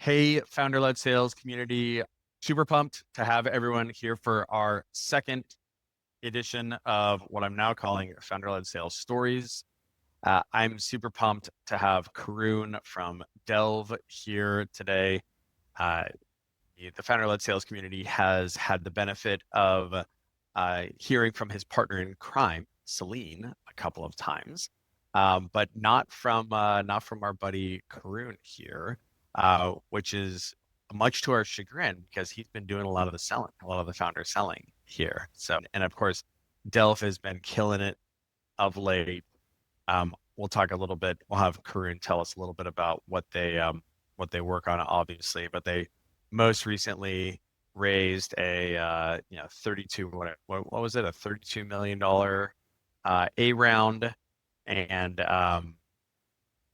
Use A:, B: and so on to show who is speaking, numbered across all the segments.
A: Hey, founder-led sales community. Super pumped to have everyone here for our second edition of what I'm now calling founder-led sales stories. I'm super pumped to have Karun from Delve here today. Uh, the founder-led sales community has had the benefit of hearing from his partner in crime, Celine, a couple of times, but not from our buddy Karun here, which is much to our chagrin because he's been doing a lot of the selling, a lot of the founder selling here. So, and of course, Delph has been killing it of late. We'll talk a little bit. We'll have Karun tell us a little bit about what they work on, obviously, but they most recently raised a 32 what was it, a $32 million A round, and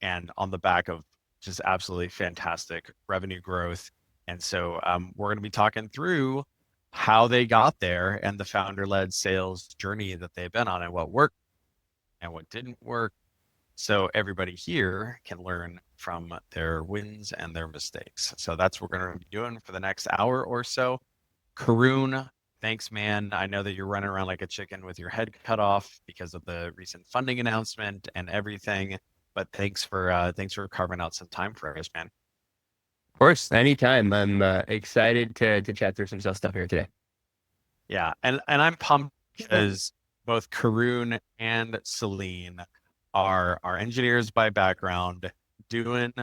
A: and on the back of just absolutely fantastic revenue growth. And so we're going to be talking through how they got there and the founder-led sales journey that they've been on and what worked and what didn't work, so everybody here can learn from their wins and their mistakes. So that's what we're going to be doing for the next hour or so. Karun, thanks, man. I know that you're running around like a chicken with your head cut off because of the recent funding announcement and everything. But thanks for carving out some time for us, man.
B: Of course, anytime. I'm excited to chat through some sales stuff here today.
A: Yeah, and I'm pumped because both Karun and Celine are engineers by background, doing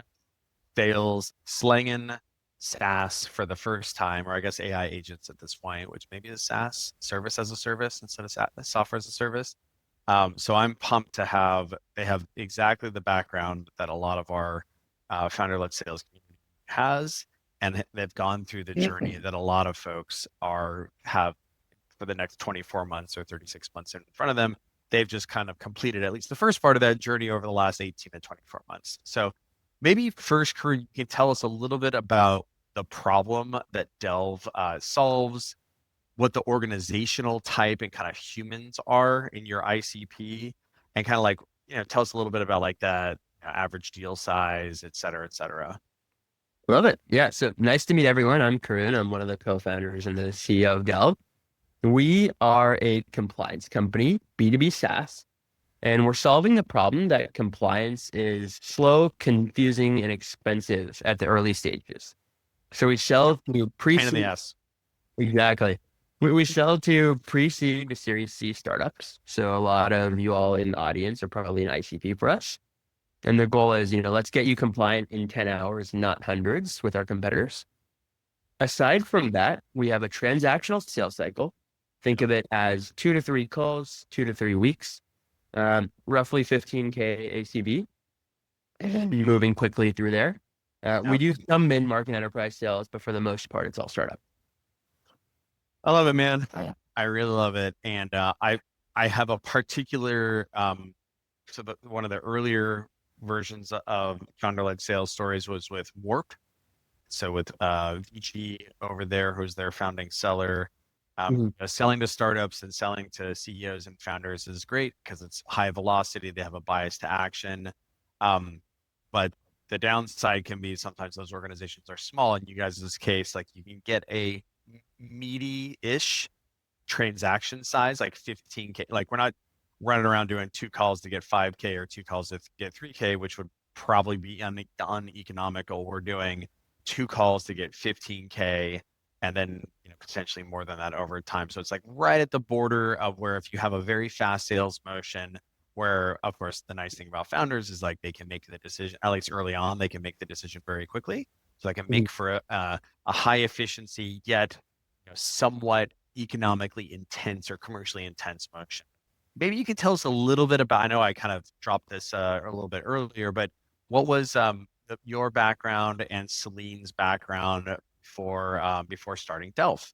A: sales, slinging SaaS for the first time, or I guess AI agents at this point, which maybe is SaaS, service as a service instead of software as a service. So I'm pumped to have they have exactly the background that a lot of our founder-led sales community has, and they've gone through the journey that a lot of folks have for the next 24 months or 36 months in front of them. They've just kind of completed at least the first part of that journey over the last 18 to 24 months. So maybe first, Karun, you can tell us a little bit about the problem that Delve solves, what the organizational type and kind of humans are in your ICP, and kind of like, tell us a little bit about like that average deal size, et cetera, et cetera.
B: Love it. Yeah. So nice to meet everyone. I'm Karun. I'm one of the co-founders and the CEO of Delve. We are a compliance company, B2B SaaS, and we're solving the problem that compliance is slow, confusing, and expensive at the early stages. So we
A: Yep.
B: sell to
A: Pain in the
B: pre-seed.
A: ass.
B: Exactly. We sell to pre-seed to Series C startups. So a lot of you all in the audience are probably an ICP for us. And the goal is, let's get you compliant in 10 hours, not hundreds with our competitors. Aside from that, we have a transactional sales cycle. Think of it as 2 to 3 calls, 2 to 3 weeks, roughly 15K ACV, and moving quickly through there. We
A: Yep.
B: do some mid-market enterprise sales, but for the most part, it's all startup.
A: I love it, man. I really love it. And I have a particular one of the earlier versions of founder-led sales stories was with Warp. So with VG over there, who's their founding seller,
B: Mhm.
A: selling to startups and selling to CEOs and founders is great because it's high velocity. They have a bias to action. But the downside can be sometimes those organizations are small. In you guys' case, like you can get a meaty-ish transaction size, like 15K. Like we're not running around doing 2 calls to get 5K or 2 calls to get 3K, which would probably be uneconomical. We're doing 2 calls to get 15K and then potentially more than that over time. So it's like right at the border of where if you have a very fast sales motion, where of course the nice thing about founders is like they can make the decision, at least early on, they can make the decision very quickly. So I can
B: Mhm.
A: make for a high efficiency yet somewhat economically intense or commercially intense motion. Maybe you could tell us a little bit about, I know I kind of dropped this a little bit earlier, but what was your background and Celine's background before starting Delph?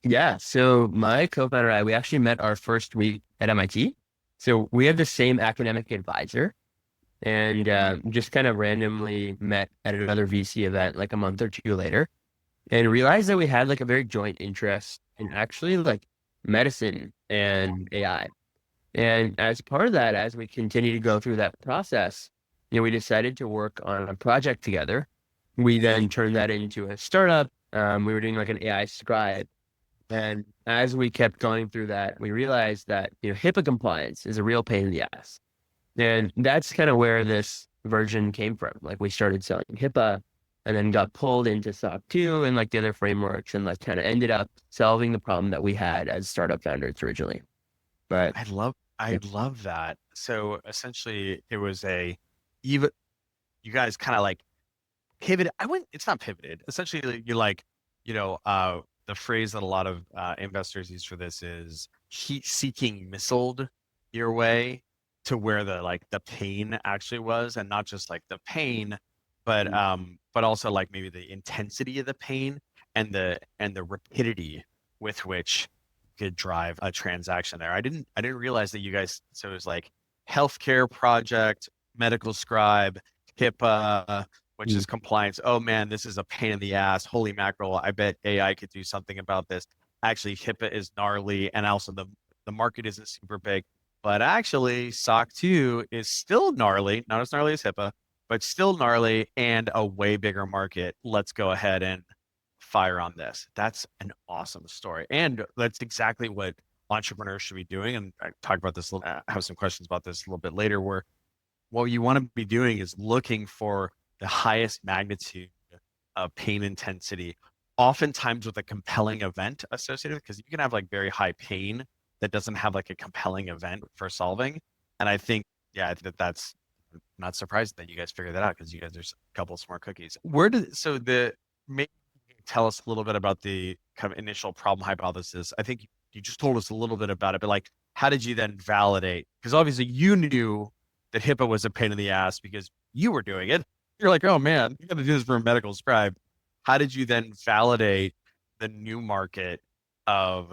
B: Yeah. So my co-founder and I, we actually met our first week at MIT. So we have the same academic advisor and just kind of randomly met at another VC event like a month or two later and realized that we had like a very joint interest in actually like medicine and AI. And as part of that, as we continue to go through that process, we decided to work on a project together We then turned that into a startup. We were doing like an AI scribe. And as we kept going through that, we realized that, HIPAA compliance is a real pain in the ass. And that's kind of where this version came from. Like we started selling HIPAA and then got pulled into SOC 2 and like the other frameworks and like kind of ended up solving the problem that we had as startup founders originally. But
A: I love that. So essentially it was even you guys kind of like pivoted. It's not pivoted. Essentially you're like, the phrase that a lot of investors use for this is heat seeking missiled your way to where the pain actually was, and not just like the pain, but also like maybe the intensity of the pain and the rapidity with which you could drive a transaction there. I didn't realize that you guys, so it was like healthcare project, medical scribe, HIPAA, which is compliance. Oh man, this is a pain in the ass. Holy mackerel. I bet AI could do something about this. Actually, HIPAA is gnarly, and also the market isn't super big. But actually, SOC 2 is still gnarly, not as gnarly as HIPAA, but still gnarly and a way bigger market. Let's go ahead and fire on this. That's an awesome story. And that's exactly what entrepreneurs should be doing. And I talk about this, I have some questions about this a little bit later, where what you want to be doing is looking for the highest magnitude of pain intensity, oftentimes with a compelling event associated, because you can have like very high pain that doesn't have like a compelling event for solving. And I think, yeah, that's not surprised that you guys figured that out, because you guys are a couple smart cookies. Maybe tell us a little bit about the kind of initial problem hypothesis. I think you just told us a little bit about it, but like, how did you then validate? Because obviously you knew that HIPAA was a pain in the ass because you were doing it. You're like, oh man, you got to do this for a medical scribe. How did you then validate the new market of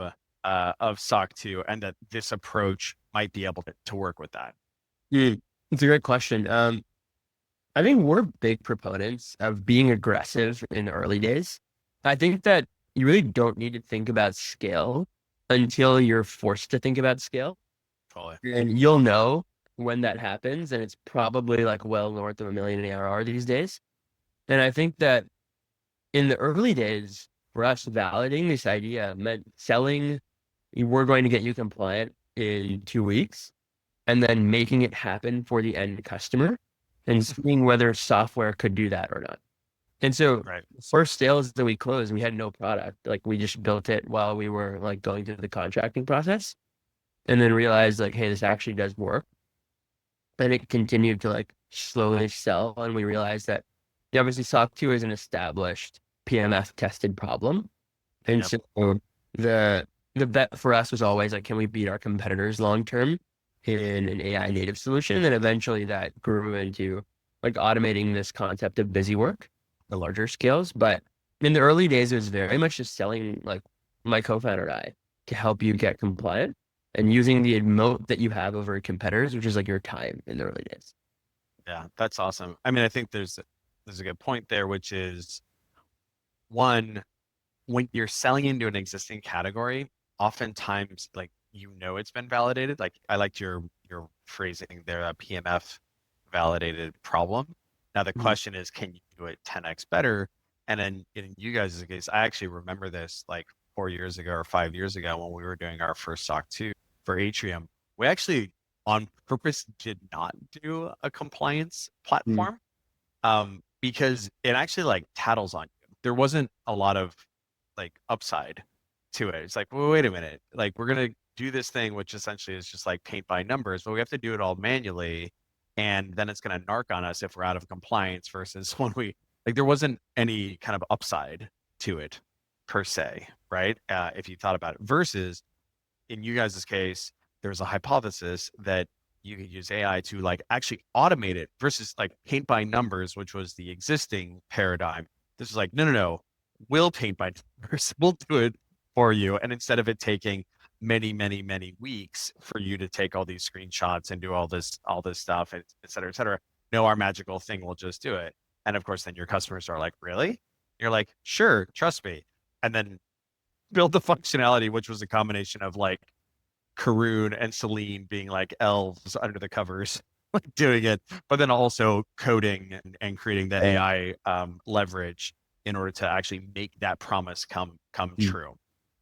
A: SOC 2, and that this approach might be able to work with that?
B: It's a great question. I think we're big proponents of being aggressive in the early days. I think that you really don't need to think about scale until you're forced to think about scale.
A: Totally.
B: And you'll know when that happens. And it's probably like well north of 1 million in ARR these days. And I think that in the early days, for us, validating this idea meant selling, we're going to get you compliant in 2 weeks, and then making it happen for the end customer and seeing whether software could do that or not. And so
A: Right.
B: first sales that we closed, we had no product. Like we just built it while we were like going through the contracting process, and then realized like, hey, this actually does work. And it continued to like slowly sell. And we realized that obviously SOC 2 is an established PMF tested problem. And
A: Yep.
B: so the the bet for us was always like, can we beat our competitors long term in an AI native solution? And then eventually that grew into like automating this concept of busy work, the larger scales. But in the early days, it was very much just selling like my co-founder and I to help you get compliant and using the moat that you have over competitors, which is like your time in the early days.
A: Yeah, that's awesome. I mean, I think there's a good point there, which is one, when you're selling into an existing category, oftentimes like it's been validated. Like I liked your phrasing there, a PMF validated problem. Now the
B: Mhm.
A: question is, can you do it 10x better? And then in you guys' case, I actually remember this like 4 years ago or 5 years ago when we were doing our first SOC 2 for Atrium. We actually on purpose did not do a compliance
B: Mhm.
A: platform, because it actually like tattles on you. There wasn't a lot of like upside to it. It's like, well, wait a minute, like we're gonna do this thing, which essentially is just like paint by numbers, but we have to do it all manually, and then it's gonna narc on us if we're out of compliance. Versus when we like, there wasn't any kind of upside to it per se, right? If you thought about it, versus in you guys' case, there's a hypothesis that you could use AI to like actually automate it versus like paint by numbers, which was the existing paradigm. This is like, no, no, no, we'll paint by numbers. We'll do it for you. And instead of it taking many, many, many weeks for you to take all these screenshots and do all this stuff, et cetera, et cetera, no, our magical thing will just do it. And of course, then your customers are like, really? You're like, sure, trust me. And then build the functionality, which was a combination of like Karun and Celine being like elves under the covers. doing it, but then also coding and creating the AI leverage in order to actually make that promise come
B: Mm.
A: true.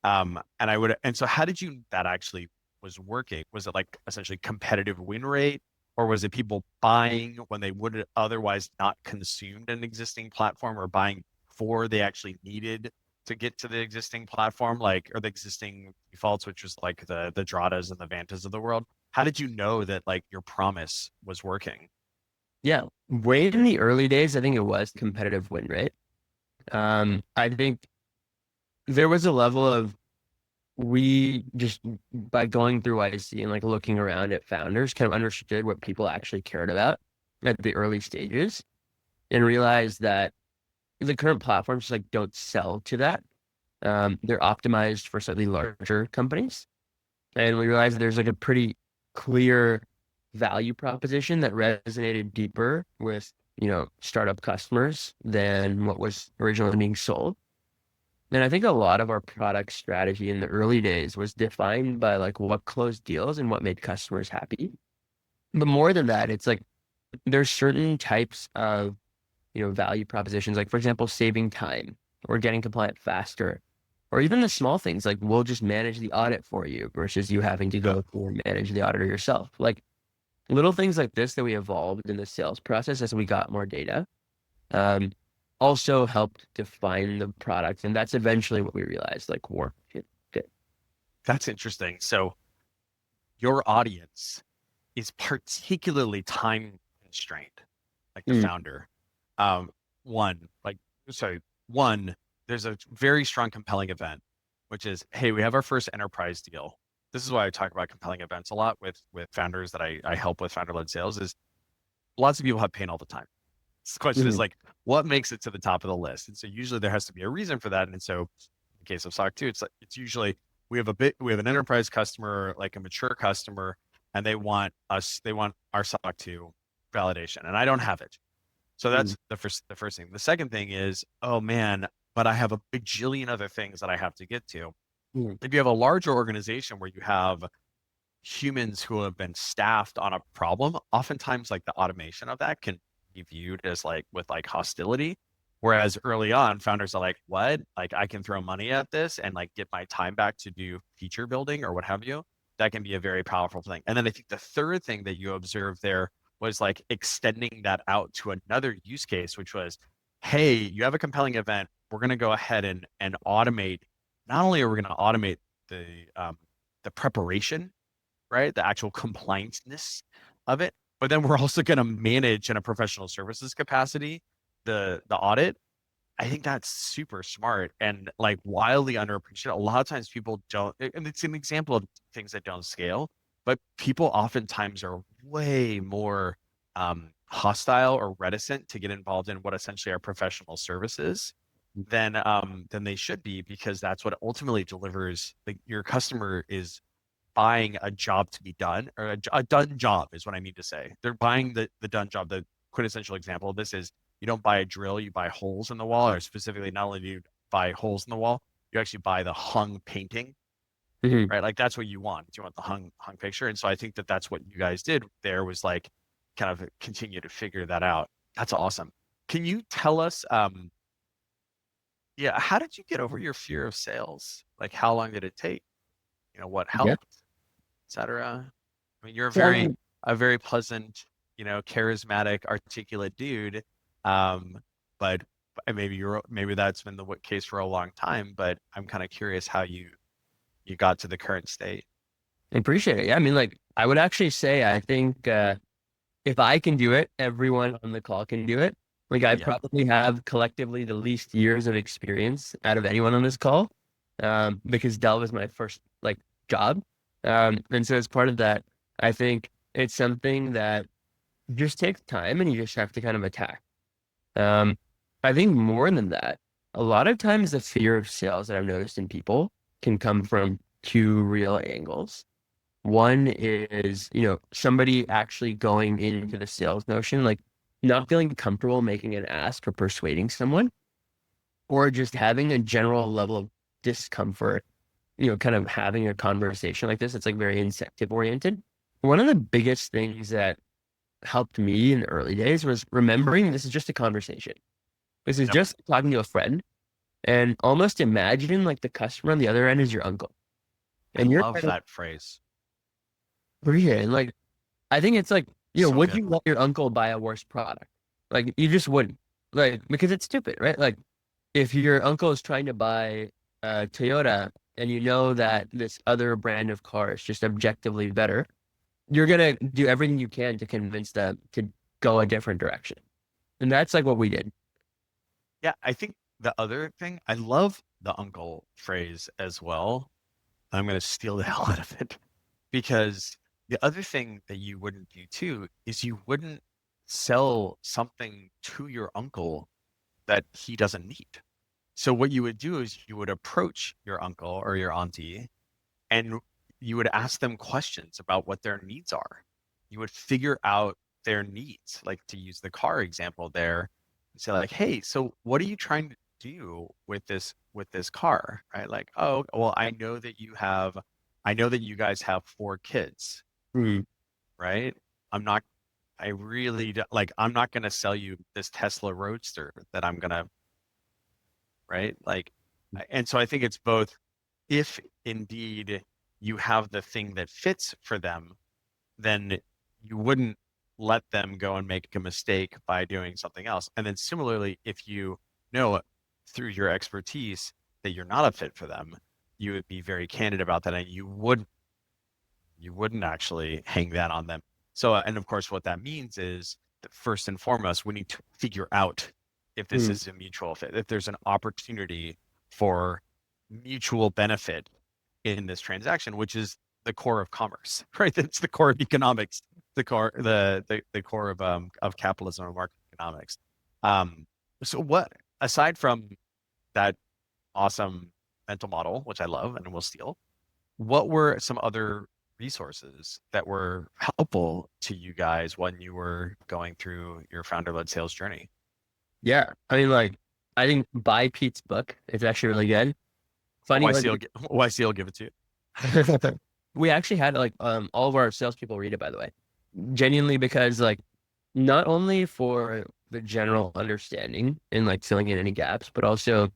A: And so how did you that actually was working? Was it like essentially competitive win rate, or was it people buying when they would otherwise not consumed an existing platform, or buying before they actually needed to get to the existing platform, like or the existing defaults, which was like the Dradas and the Vantas of the world? How did you know that like your promise was working?
B: Yeah, way in the early days, I think it was competitive win rate. I think there was a level of we just by going through IC and like looking around at founders, kind of understood what people actually cared about at the early stages and realized that the current platforms like don't sell to that. They're optimized for slightly larger companies. And we realized there's like a pretty clear value proposition that resonated deeper with, startup customers than what was originally being sold. And I think a lot of our product strategy in the early days was defined by like what closed deals and what made customers happy. But more than that, it's like there's certain types of, value propositions, like for example, saving time or getting compliant faster, or even the small things like we'll just manage the audit for you versus you having to
A: Yeah.
B: go through and manage the auditor yourself. Like little things like this that we evolved in the sales process as we got more data, um, also helped define the product. And that's eventually what we realized like worked.
A: That's interesting. So your audience is particularly time constrained, like the
B: Mm,
A: founder. Um, one, like, sorry, one, there's a very strong compelling event, which is, hey, we have our first enterprise deal. This is why I talk about compelling events a lot with founders that I help with founder-led sales is lots of people have pain all the time. The question is
B: mm,
A: like, what makes it to the top of the list? And so usually there has to be a reason for that. And so in the case of SOC 2, it's like it's usually we have an enterprise customer, like a mature customer, and they want our SOC 2 validation. And I don't have it. So
B: mm,
A: that's the first thing. The second thing is, oh man, but I have a bajillion other things that I have to get to.
B: mm,
A: If you have a larger organization where you have humans who have been staffed on a problem, oftentimes like the automation of that can be viewed as like with like hostility. Whereas early on, founders are like, what? Like I can throw money at this and like get my time back to do feature building or what have you. That can be a very powerful thing. And then I think the third thing that you observed there was like extending that out to another use case, which was, hey, you have a compelling event. We're going to go ahead and automate. Not only are we going to automate the preparation, right? The actual complianceness of it. But then we're also going to manage in a professional services capacity the audit. I think that's super smart and like wildly underappreciated. A lot of times people don't, and it's an example of things that don't scale, but people oftentimes are way more hostile or reticent to get involved in what essentially are professional services than they should be because that's what ultimately delivers. Like your customer is buying a job to be done or a done job is what I mean to say. They're buying the done job. The quintessential example of this is you don't buy a drill, you buy holes in the wall, or specifically not only do you buy holes in the wall, you actually buy the hung painting,
B: mm.
A: right? Like that's what you want. You want the hung picture. And so I think that that's what you guys did there was like kind of continue to figure that out. That's awesome. Can you tell us yeah, how did you get over your fear of sales? Like how long did it take? You know, what
B: Yeah.
A: helped? Etc. I mean, you're
B: So, I mean,
A: a very pleasant, you know, charismatic, articulate dude. Um, but maybe that's been the case for a long time. But I'm kind of curious how you got to the current state.
B: I appreciate it. Yeah. I mean, like, I would actually say, I think, if I can do it, everyone on the call can do it. Like I
A: Yeah,
B: probably have collectively the least years of experience out of anyone on this call, because Dell was my first like job. And so as part of that, I think it's something that just takes time and you just have to kind of attack. Um, I think more than that, a lot of times the fear of sales that I've noticed in people can come from two real angles. One is, somebody actually going into the sales notion, like not feeling comfortable making an ask or persuading someone, or just having a general level of discomfort, kind of having a conversation like this. It's like very incentive oriented. One of the biggest things that helped me in the early days was remembering this is just a conversation. This is
A: Yep.
B: just talking to a friend, and almost imagine like the customer on the other end is your uncle,
A: I
B: and you're
A: love
B: trying to
A: that phrase.
B: appreciate it. And like, I think it's like,
A: So
B: would
A: good.
B: you let your uncle buy a worse product? Like, you just wouldn't, like, because it's stupid, right? Like, if your uncle is trying to buy a Toyota and you know that this other brand of car is just objectively better, you're gonna do everything you can to convince them to go a different direction. And that's like what we did.
A: Yeah, I think the other thing, I love the uncle phrase as well. I'm going to steal the hell out of it because the other thing that you wouldn't do too is you wouldn't sell something to your uncle that he doesn't need. So what you would do is you would approach your uncle or your auntie and you would ask them questions about what their needs are. You would figure out their needs, like to use the car example there, and say like, "Hey, so what are you trying to do with this car?" Right? Like, "Oh, well, I know that you guys have four kids,
B: Hmm.
A: right? I'm not, I really like, I'm not going to sell you this Tesla Roadster that I'm gonna, right? Like, and so I think it's both if indeed you have the thing that fits for them, then you wouldn't let them go and make a mistake by doing something else. And then similarly, if you know through your expertise that you're not a fit for them, you would be very candid about that and you wouldn't actually hang that on them. So, and of course, what that means is that first and foremost, we need to figure out if this
B: Hmm.
A: is a mutual fit, if there's an opportunity for mutual benefit in this transaction, which is the core of commerce, right? That's the core of economics, the core of capitalism or market economics. Um, so what aside from that awesome mental model, which I love and will steal, what were some other resources that were helpful to you guys when you were going through your founder-led sales journey?
B: Yeah. I mean, like, I think buy Pete's book. It's actually really good. Funny, like,
A: YC will give it to you.
B: we actually had like all of our salespeople read it, by the way. Genuinely, because like not only for the general understanding and like filling in any gaps, but also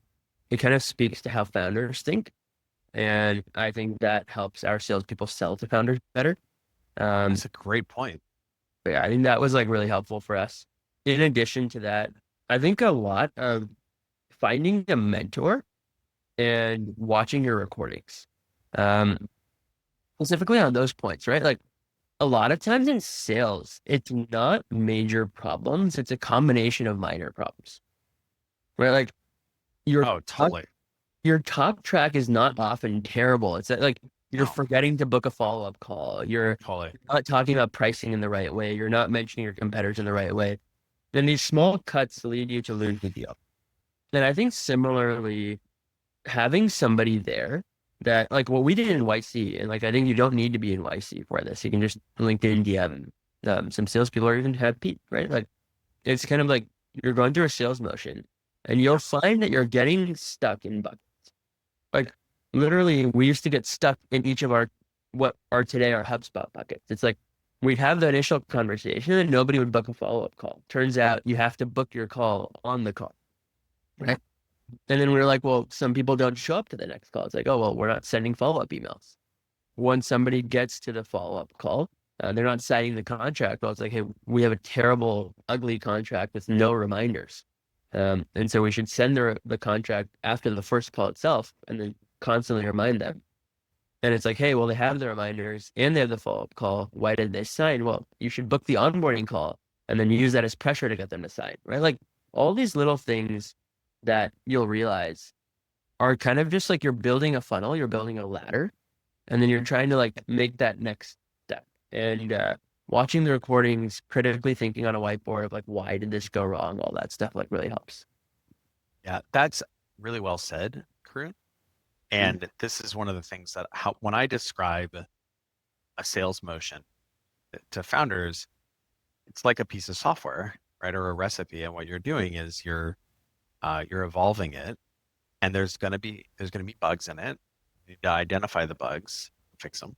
B: it kind of speaks to how founders think. And I think that helps our salespeople sell to founders better. Um,
A: That's a great point.
B: but yeah, I think that was like really helpful for us. In addition to that, I think a lot of finding a mentor and watching your recordings. Um, Specifically on those points, right? Like a lot of times in sales, it's not major problems, it's a combination of minor problems, right? Like your
A: Oh,
B: talk,
A: totally.
B: your talk track is not often terrible. It's that like you're
A: No,
B: forgetting to book a follow-up call. You're
A: totally.
B: not talking about pricing in the right way. You're not mentioning your competitors in the right way. Then these small cuts lead you to lose the deal. And I think similarly, having somebody there that like what we did in YC, and like I think you don't need to be in YC for this. You can just LinkedIn DM some salespeople or even have Pete, right? Like it's kind of like you're going through a sales motion and you'll find that you're getting stuck in buckets. Like literally, we used to get stuck in each of our what are today our HubSpot buckets. It's like we'd have the initial conversation and nobody would book a follow-up call. Turns out you have to book your call on the call, right? And then we were like, well, some people don't show up to the next call. It's like, oh, well, we're not sending follow-up emails. Once somebody gets to the follow-up call, they're not signing the contract. Well, it's like, hey, we have a terrible, ugly contract with no reminders. And so we should send the contract after the first call itself and then constantly remind them. And it's like, hey, well, they have the reminders and they have the follow-up call. Why did they sign? Well, you should book the onboarding call and then use that as pressure to get them to sign, right? Like all these little things that you'll realize are kind of just like you're building a funnel, you're building a ladder, and then you're trying to like make that next step. And watching the recordings, critically thinking on a whiteboard of like, why did this go wrong? All that stuff like really helps.
A: Yeah, that's really well said, Karun.
B: Mm.
A: And this is one of the things that how when I describe a sales motion to founders, it's like a piece of software, right, or a recipe. And what you're doing is you're evolving it, and there's gonna be bugs in it. You need to identify the bugs, fix them,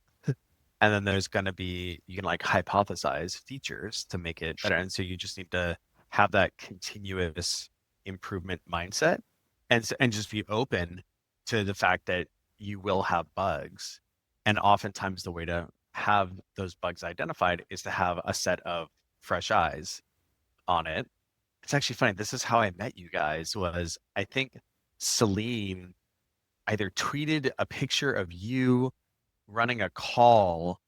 A: And then there's going to be, you can like hypothesize features to make it better. And so you just need to have that continuous improvement mindset and just be open to the fact that you will have bugs. And oftentimes the way to have those bugs identified is to have a set of fresh eyes on it. It's actually funny. This is how I met you guys was I think Celine either tweeted a picture of you running a call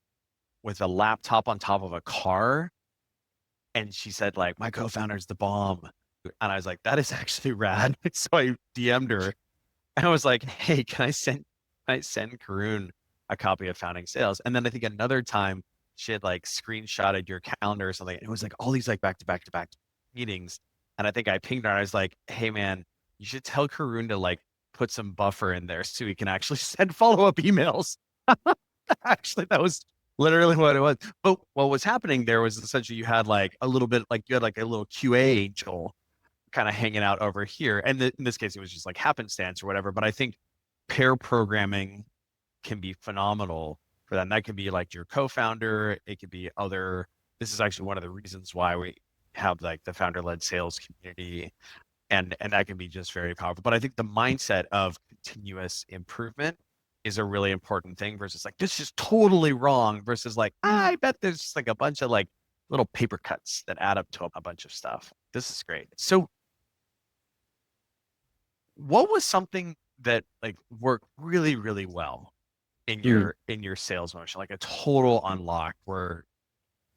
A: with a laptop on top of a car. And she said, like, my co-founder's the bomb. And I was like, that is actually rad. So I DM'd her and I was like, hey, can I send Karun a copy of Founding Sales? And then I think another time she had like screenshotted your calendar or something. And it was like all these like back to back to back meetings. And I think I pinged her and I was like, hey man, you should tell Karun to like put some buffer in there so we can actually send follow-up emails. Actually, that was literally what it was. But what was happening there was essentially you had like a little bit like you had like a little QA angel kind of hanging out over here. And in this case, it was just like happenstance or whatever. But I think pair programming can be phenomenal for that. And that could be like your co-founder. It could be other. This is actually one of the reasons why we have like the founder-led sales community, and that can be just very powerful. But I think the mindset of continuous improvement is a really important thing versus like this is totally wrong versus like I bet there's like a bunch of like little paper cuts that add up to a bunch of stuff. This is great. So what was something that like worked really, really well
B: Mm.
A: in your sales motion, like a total unlock where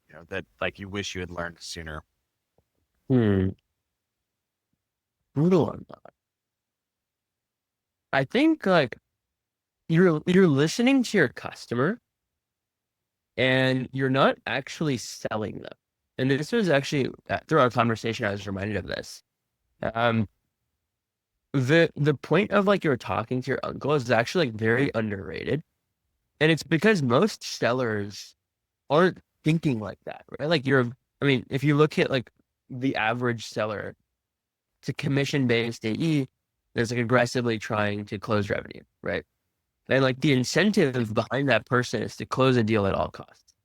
A: you know that like you wish you had learned sooner?
B: Hmm. Brutal on that. I think like you're listening to your customer and you're not actually selling them. And this was actually through our conversation, I was reminded of this. Um, the point of like you're talking to your uncle is actually like very underrated. And it's because most sellers aren't thinking like that, right? Like I mean, if you look at like the average seller, it's a commission-based AE that's like aggressively trying to close revenue, right? And like the incentive behind that person is to close a deal at all costs.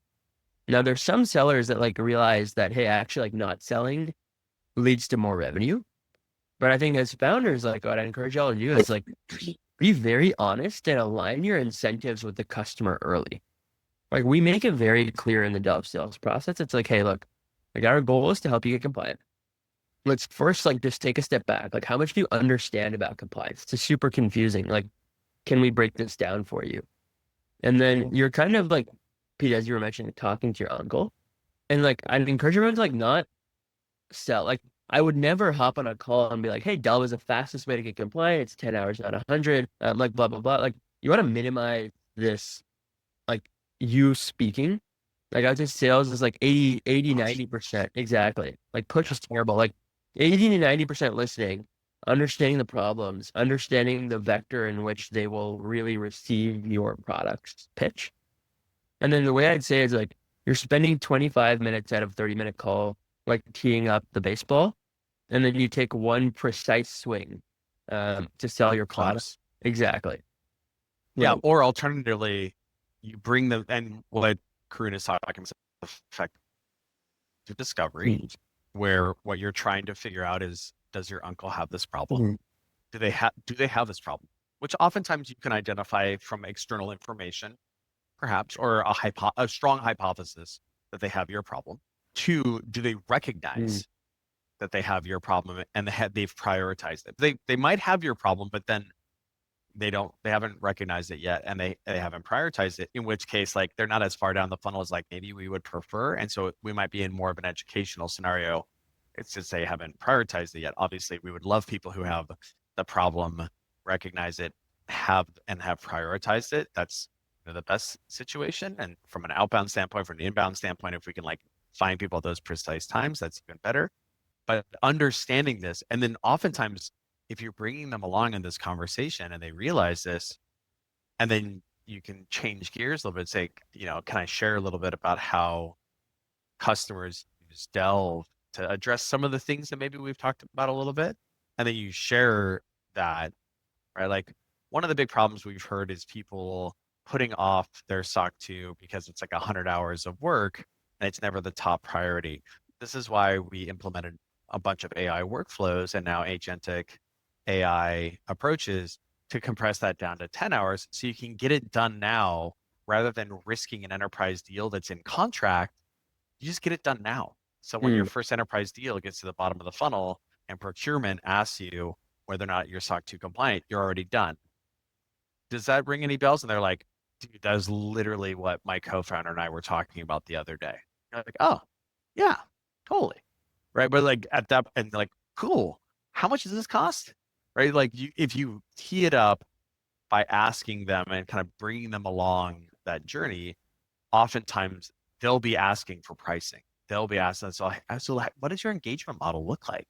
B: Now, there's some sellers that like realize that, hey, actually like not selling leads to more revenue. But I think as founders, like what I encourage y'all to do is like be very honest and align your incentives with the customer early. Like we make it very clear in the Dove sales process. It's like, hey, look, like our goal is to help you get compliant. Let's first like just take a step back. Like, how much do you understand about compliance? It's super confusing. Like, can we break this down for you? And then you're kind of like, Pete, as you were mentioning, talking to your uncle. And like, I'd encourage everyone to like not sell. Like, I would never hop on a call and be like, hey, Dell is the fastest way to get compliant. It's 10 hours, not 100. Like, blah, blah, blah. Like, you want to minimize this, like, you speaking. Like, I would say sales is like 90%. Exactly. Like, push is terrible. Like, 80 to 90% listening, understanding the problems, understanding the vector in which they will really receive your product's pitch. And then the way I'd say is like you're spending 25 minutes out of 30-minute call, like teeing up the baseball, and then you take one precise swing to sell your product.
A: Clubs.
B: Exactly.
A: Yeah,
B: Right.
A: or alternatively, you bring them and what Karun is talking about effective discovery,
B: Mm.
A: where what you're trying to figure out is does your uncle have this problem?
B: Mhm.
A: Do they have this problem? Which oftentimes you can identify from external information, perhaps, or a strong hypothesis that they have your problem. Two, do they
B: Mm.
A: recognize that they have your problem and they've prioritized it? They might have your problem, but then they haven't recognized it yet and they haven't prioritized it, in which case like they're not as far down the funnel as like maybe we would prefer, and so we might be in more of an educational scenario. It's just they haven't prioritized it yet. Obviously we would love people who have the problem, recognize it, have prioritized it. That's the best situation. And from an outbound standpoint, from an inbound standpoint, if we can like find people at those precise times, that's even better. But understanding this, and then oftentimes if you're bringing them along in this conversation and they realize this, and then you can change gears a little bit, say, can I share a little bit about how customers use Delve to address some of the things that maybe we've talked about a little bit? And then you share that, right? Like one of the big problems we've heard is people putting off their SOC 2 because it's like 100 hours of work and it's never the top priority. This is why we implemented a bunch of AI workflows and now agentic AI approaches to compress that down to 10 hours so you can get it done now rather than risking an enterprise deal that's in contract. You just get it done now. So when your
B: Mm.
A: first enterprise deal gets to the bottom of the funnel and procurement asks you whether or not you're SOC 2 compliant, you're already done. Does that ring any bells? And they're like, dude, that is literally what my co-founder and I were talking about the other day. I'm like, oh, yeah, totally. Right. But like at that, and like, cool. How much does this cost? Right. Like if you tee it up by asking them and kind of bringing them along that journey, oftentimes they'll be asking for pricing. They'll be asking, so what does your engagement model look like,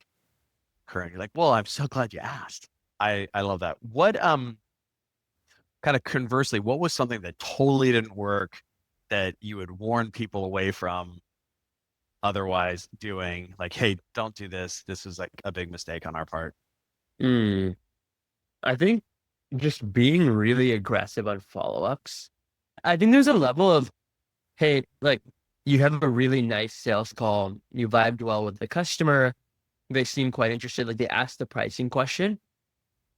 A: Karun? You're like, well, I'm so glad you asked. I love that. What kind of conversely, what was something that totally didn't work that you would warn people away from otherwise doing? Like, hey, don't do this. This was like a big mistake on our part.
B: Mm. I think just being really aggressive on follow-ups. I think there's a level of, hey, like you have a really nice sales call, you vibed well with the customer, they seem quite interested, like they asked the pricing question.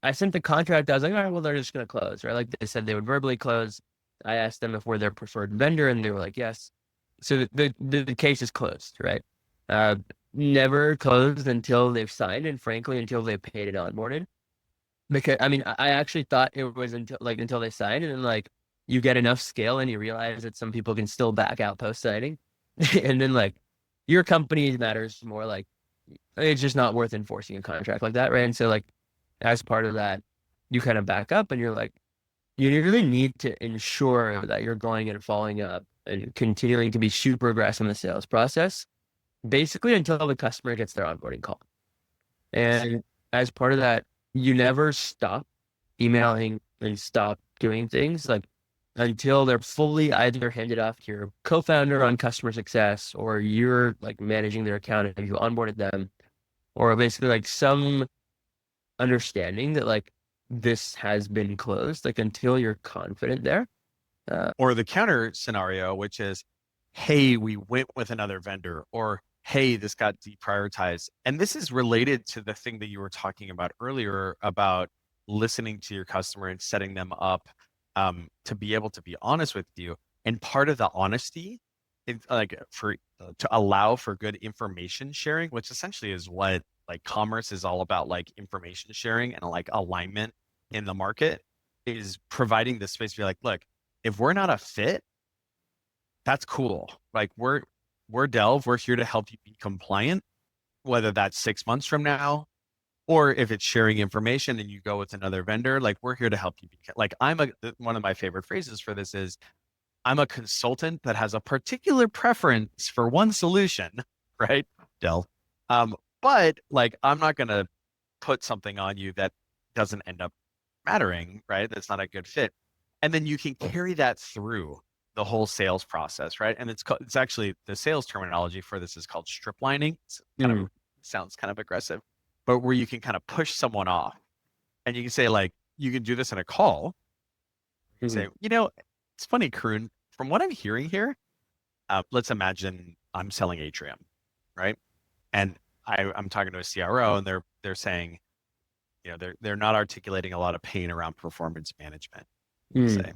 B: I sent the contract, I was like, all right, well, they're just gonna close, right? Like they said they would verbally close. I asked them if we're their preferred vendor, and they were like, yes. So the case is closed, right? Uh, Never closed until they've signed, and frankly, until they paid and onboarded. Because I mean, I actually thought it was until they signed, and then like you get enough scale and you realize that some people can still back out post signing, and then like your company matters more. Like it's just not worth enforcing a contract like that, right? And so like as part of that, you kind of back up and you're like, you really need to ensure that you're going and following up and continuing to be super aggressive in the sales process, basically until the customer gets their onboarding call.
A: Nice.
B: And as part of that, you never stop emailing and stop doing things like until they're fully either handed off to your co-founder on customer success or you're like managing their account and you onboarded them, or basically like some understanding that like this has been closed, like until you're confident there. Uh,
A: Or the counter scenario, which is, hey, we went with another vendor, or hey, this got deprioritized. And this is related to the thing that you were talking about earlier about listening to your customer and setting them up to be able to be honest with you. And part of the honesty is like for to allow for good information sharing, which essentially is what like commerce is all about, like information sharing and like alignment in the market, is providing the space to be like, look, if we're not a fit, that's cool. Like we're Delve, we're here to help you be compliant, whether that's 6 months from now, or if it's sharing information and you go with another vendor, like we're here to help you be like one of my favorite phrases for this is I'm a consultant that has a particular preference for one solution, right? Delve. But like I'm not gonna put something on you that doesn't end up mattering, right? That's not a good fit. And then you can carry that through the whole sales process, right? And it's actually the sales terminology for this is called strip lining. It's kind of
B: mm,
A: sounds kind of aggressive, but where you can kind of push someone off and you can say like you can do this in a call. You
B: mm,
A: say, it's funny, Karun, from what I'm hearing here, let's imagine I'm selling Atrium, right? And I'm talking to a CRO and they're saying, they're not articulating a lot of pain around performance management. You
B: mm,
A: say,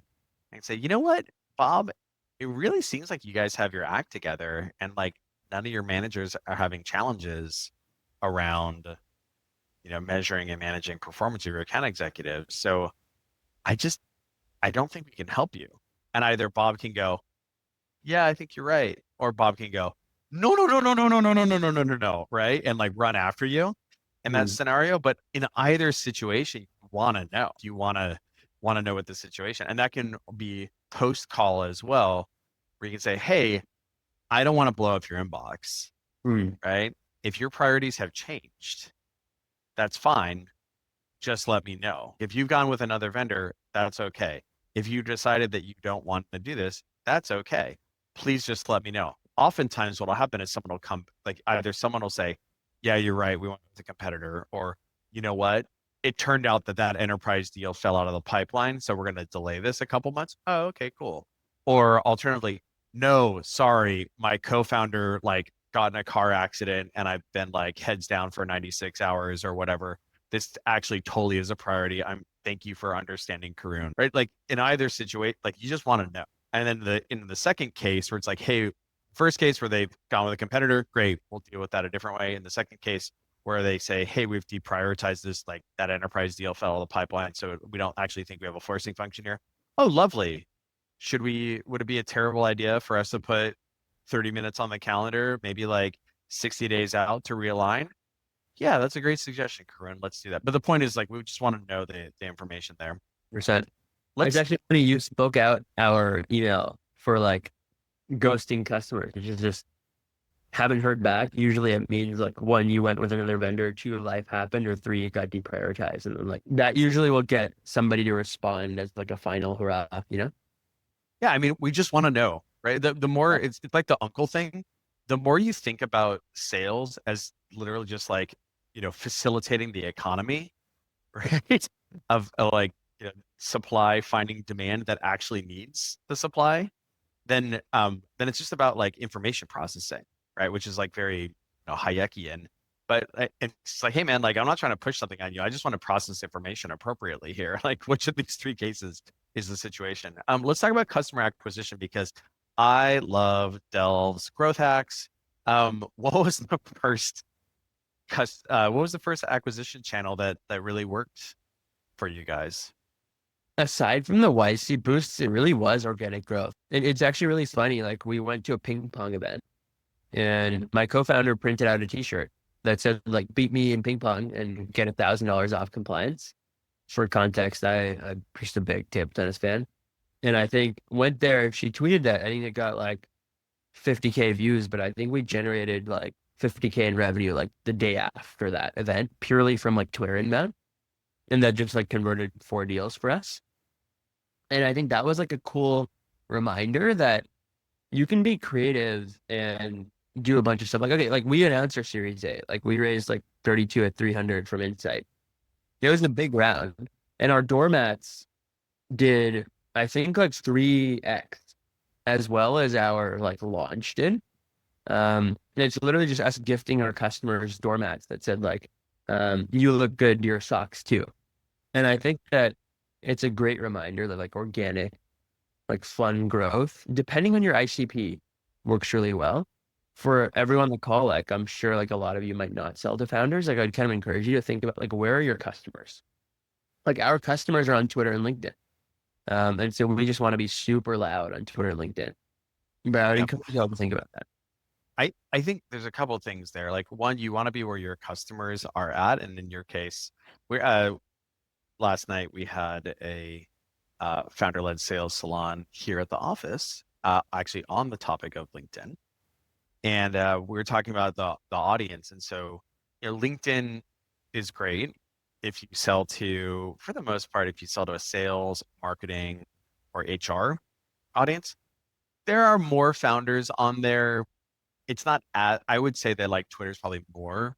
A: and say, you know what, Bob, it really seems like you guys have your act together and like none of your managers are having challenges around, measuring and managing performance of your account executives. So I just, I don't think we can help you. And either Bob can go, yeah, I think you're right. Or Bob can go, no, no, no, no, no, no, no, no, no, no, no, no, no, right? And like run after you in that
B: mm,
A: scenario. But in either situation, you want to know. You want to know what the situation, and that can be post call as well, where you can say, hey, I don't want to blow up your inbox,
B: mm,
A: right? If your priorities have changed, that's fine. Just let me know. If you've gone with another vendor, that's okay. If you decided that you don't want to do this, that's okay. Please just let me know. Oftentimes, what will happen is someone will come, like either someone will say, yeah, you're right, we went with a competitor, or you know what? it turned out that that enterprise deal fell out of the pipeline. So we're going to delay this a couple months. Oh, okay, cool. Or alternatively, no, sorry, my co-founder like got in a car accident and I've been like heads down for 96 hours or whatever. This actually totally is a priority. Thank you for understanding, Karun. Right? Like in either situation, like you just want to know. And then in the second case where it's like, hey, first case where they've gone with a competitor, great, we'll deal with that a different way. In the second case where they say, hey, we've deprioritized this, like that enterprise deal fell out of the pipeline, so we don't actually think we have a forcing function here. Oh, lovely. Would it be a terrible idea for us to put 30 minutes on the calendar, maybe like 60 days out to realign? Yeah, that's a great suggestion, Karun. Let's do that. But the point is like, we just want to know the information there.
B: Percent. It's
A: Let's,
B: actually funny you spoke out our email for like ghosting customers, which is just haven't heard back. Usually it means like one, you went with another vendor, two, life happened, or three, it got deprioritized. And then like that usually will get somebody to respond as like a final hurrah, you know?
A: yeah, I mean, we just want to know, right? The more
B: Yeah.
A: it's like the uncle thing, the more you think about sales as literally just like, facilitating the economy, right? Of like, supply finding demand that actually needs the supply, then it's just about like information processing, right? Which is like very, Hayekian. But it's like, hey man, like I'm not trying to push something on you. I just want to process information appropriately here. Like, which of these three cases is the situation? Let's talk about customer acquisition because I love Delve's growth hacks. What was the first what was the first acquisition channel that really worked for you guys?
B: Aside from the YC boosts, it really was organic growth. And it's actually really funny. Like we went to a ping pong event and my co-founder printed out a t-shirt that said like beat me in ping pong and get $1,000 off compliance. For context, I'm just a big table tennis fan. And I think went there, she tweeted that. I think it got like 50K views, but I think we generated like 50K in revenue like the day after that event, purely from like Twitter inbound. And that just like converted 4 deals for us. And I think that was like a cool reminder that you can be creative and do a bunch of stuff. Like, okay, like we announced our Series A, like we raised like 32 at 300 from Insight. It was a big round. And our doormats did, I think, like 3x as well as our like launch did. And it's literally just us gifting our customers doormats that said like, you look good, your socks too. And I think that it's a great reminder that like organic, like fun growth, depending on your ICP, works really well. For everyone on the call, like I'm sure like a lot of you might not sell to founders. Like I'd kind of encourage you to think about like where are your customers? Like our customers are on Twitter and LinkedIn. And so we just want to be super loud on Twitter and LinkedIn. But I would
A: Yeah.
B: encourage you all to think about that.
A: I think there's a couple of things there. Like one, you want to be where your customers are at, and in your case, we last night we had a founder-led sales salon here at the office, actually on the topic of LinkedIn, and we were talking about the audience, and so LinkedIn is great if you sell to, for the most part, if you sell to a sales, marketing, or HR audience. There are more founders on there. It's not at, I would say that like Twitter's probably more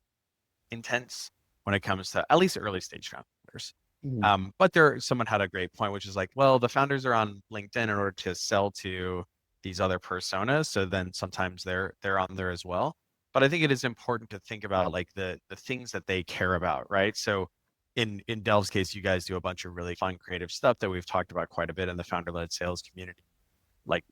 A: intense when it comes to at least early stage founders.
B: Mhm.
A: But someone had a great point, which is like, well, the founders are on LinkedIn in order to sell to these other personas. So then sometimes they're on there as well. But I think it is important to think about like the things that they care about, right? So in Delve's case, you guys do a bunch of really fun creative stuff that we've talked about quite a bit in the founder-led sales community, like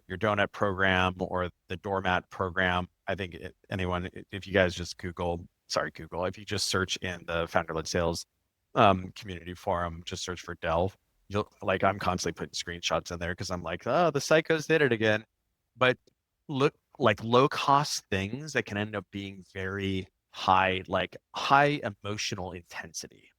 A: your donut program or the doormat program. I think anyone, if you guys just Google, if you just search in the founder-led sales community forum, just search for Delve. You'll like I'm constantly putting screenshots in there because I'm like, oh, the psychos did it again. But look like low cost things that can end up being very high, like high emotional intensity,